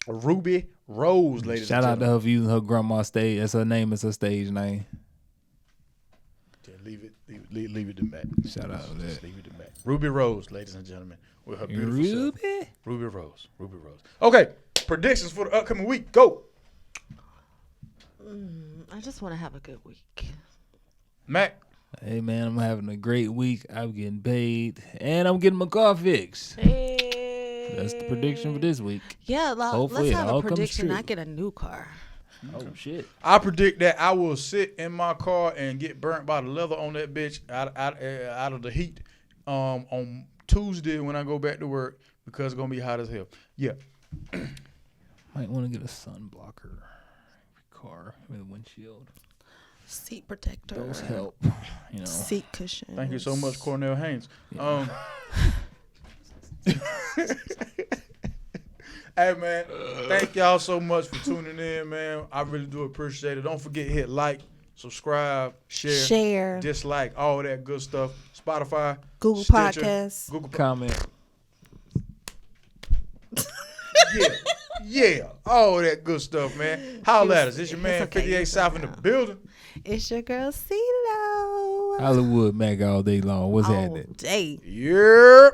Ruby Rose, ladies Shout and out to gentlemen. her for using her grandma's stage. That's her name. It's her stage name. Yeah, leave it to Matt. Shout out to that. Just leave it to Matt. Ruby Rose, ladies and gentlemen, with her beautiful self. Ruby. Ruby Rose. Ruby Rose. Okay, predictions for the upcoming week. Go, I just want to have a good week. Matt. Hey man, I'm having a great week. I'm getting paid, and I'm getting my car fixed. Hey. That's the prediction for this week. Yeah, Hopefully let's it have all a comes prediction. true. I get a new car. Oh shit! I predict that I will sit in my car and get burnt by the leather on that bitch out of the heat on Tuesday when I go back to work because it's gonna be hot as hell. Yeah. Might want to get a sun blocker car with a windshield. Seat protector. Those help. You know. Seat cushion. Thank you so much, Cornell Haynes. Hey man, thank y'all so much for tuning in, man. I really do appreciate it. Don't forget to hit like, subscribe, share, dislike, all that good stuff. Spotify, Google Stitcher, Podcasts. Google Comment. Yeah, all that good stuff, man. Holla at us. It's your man, okay, 58 it's South in the okay. building. It's your girl CeeLo. Hollywood Mac all day long. What's All happening? day. Yeah.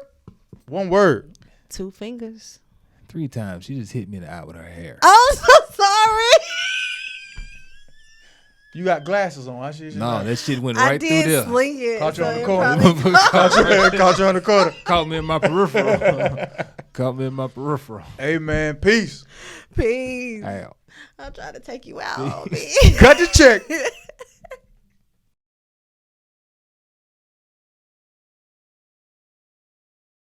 One word. 2 fingers. 3 times. She just hit me in the eye with her hair. I'm so sorry. You got glasses on. I see you. No, that shit went I right through did there. sling it. Caught you so on the it corner. probably- Caught you on the corner. Caught me in my peripheral. Caught me in my peripheral. Hey, man. Peace. Peace. Ow. I'm trying to take you out. Cut the check.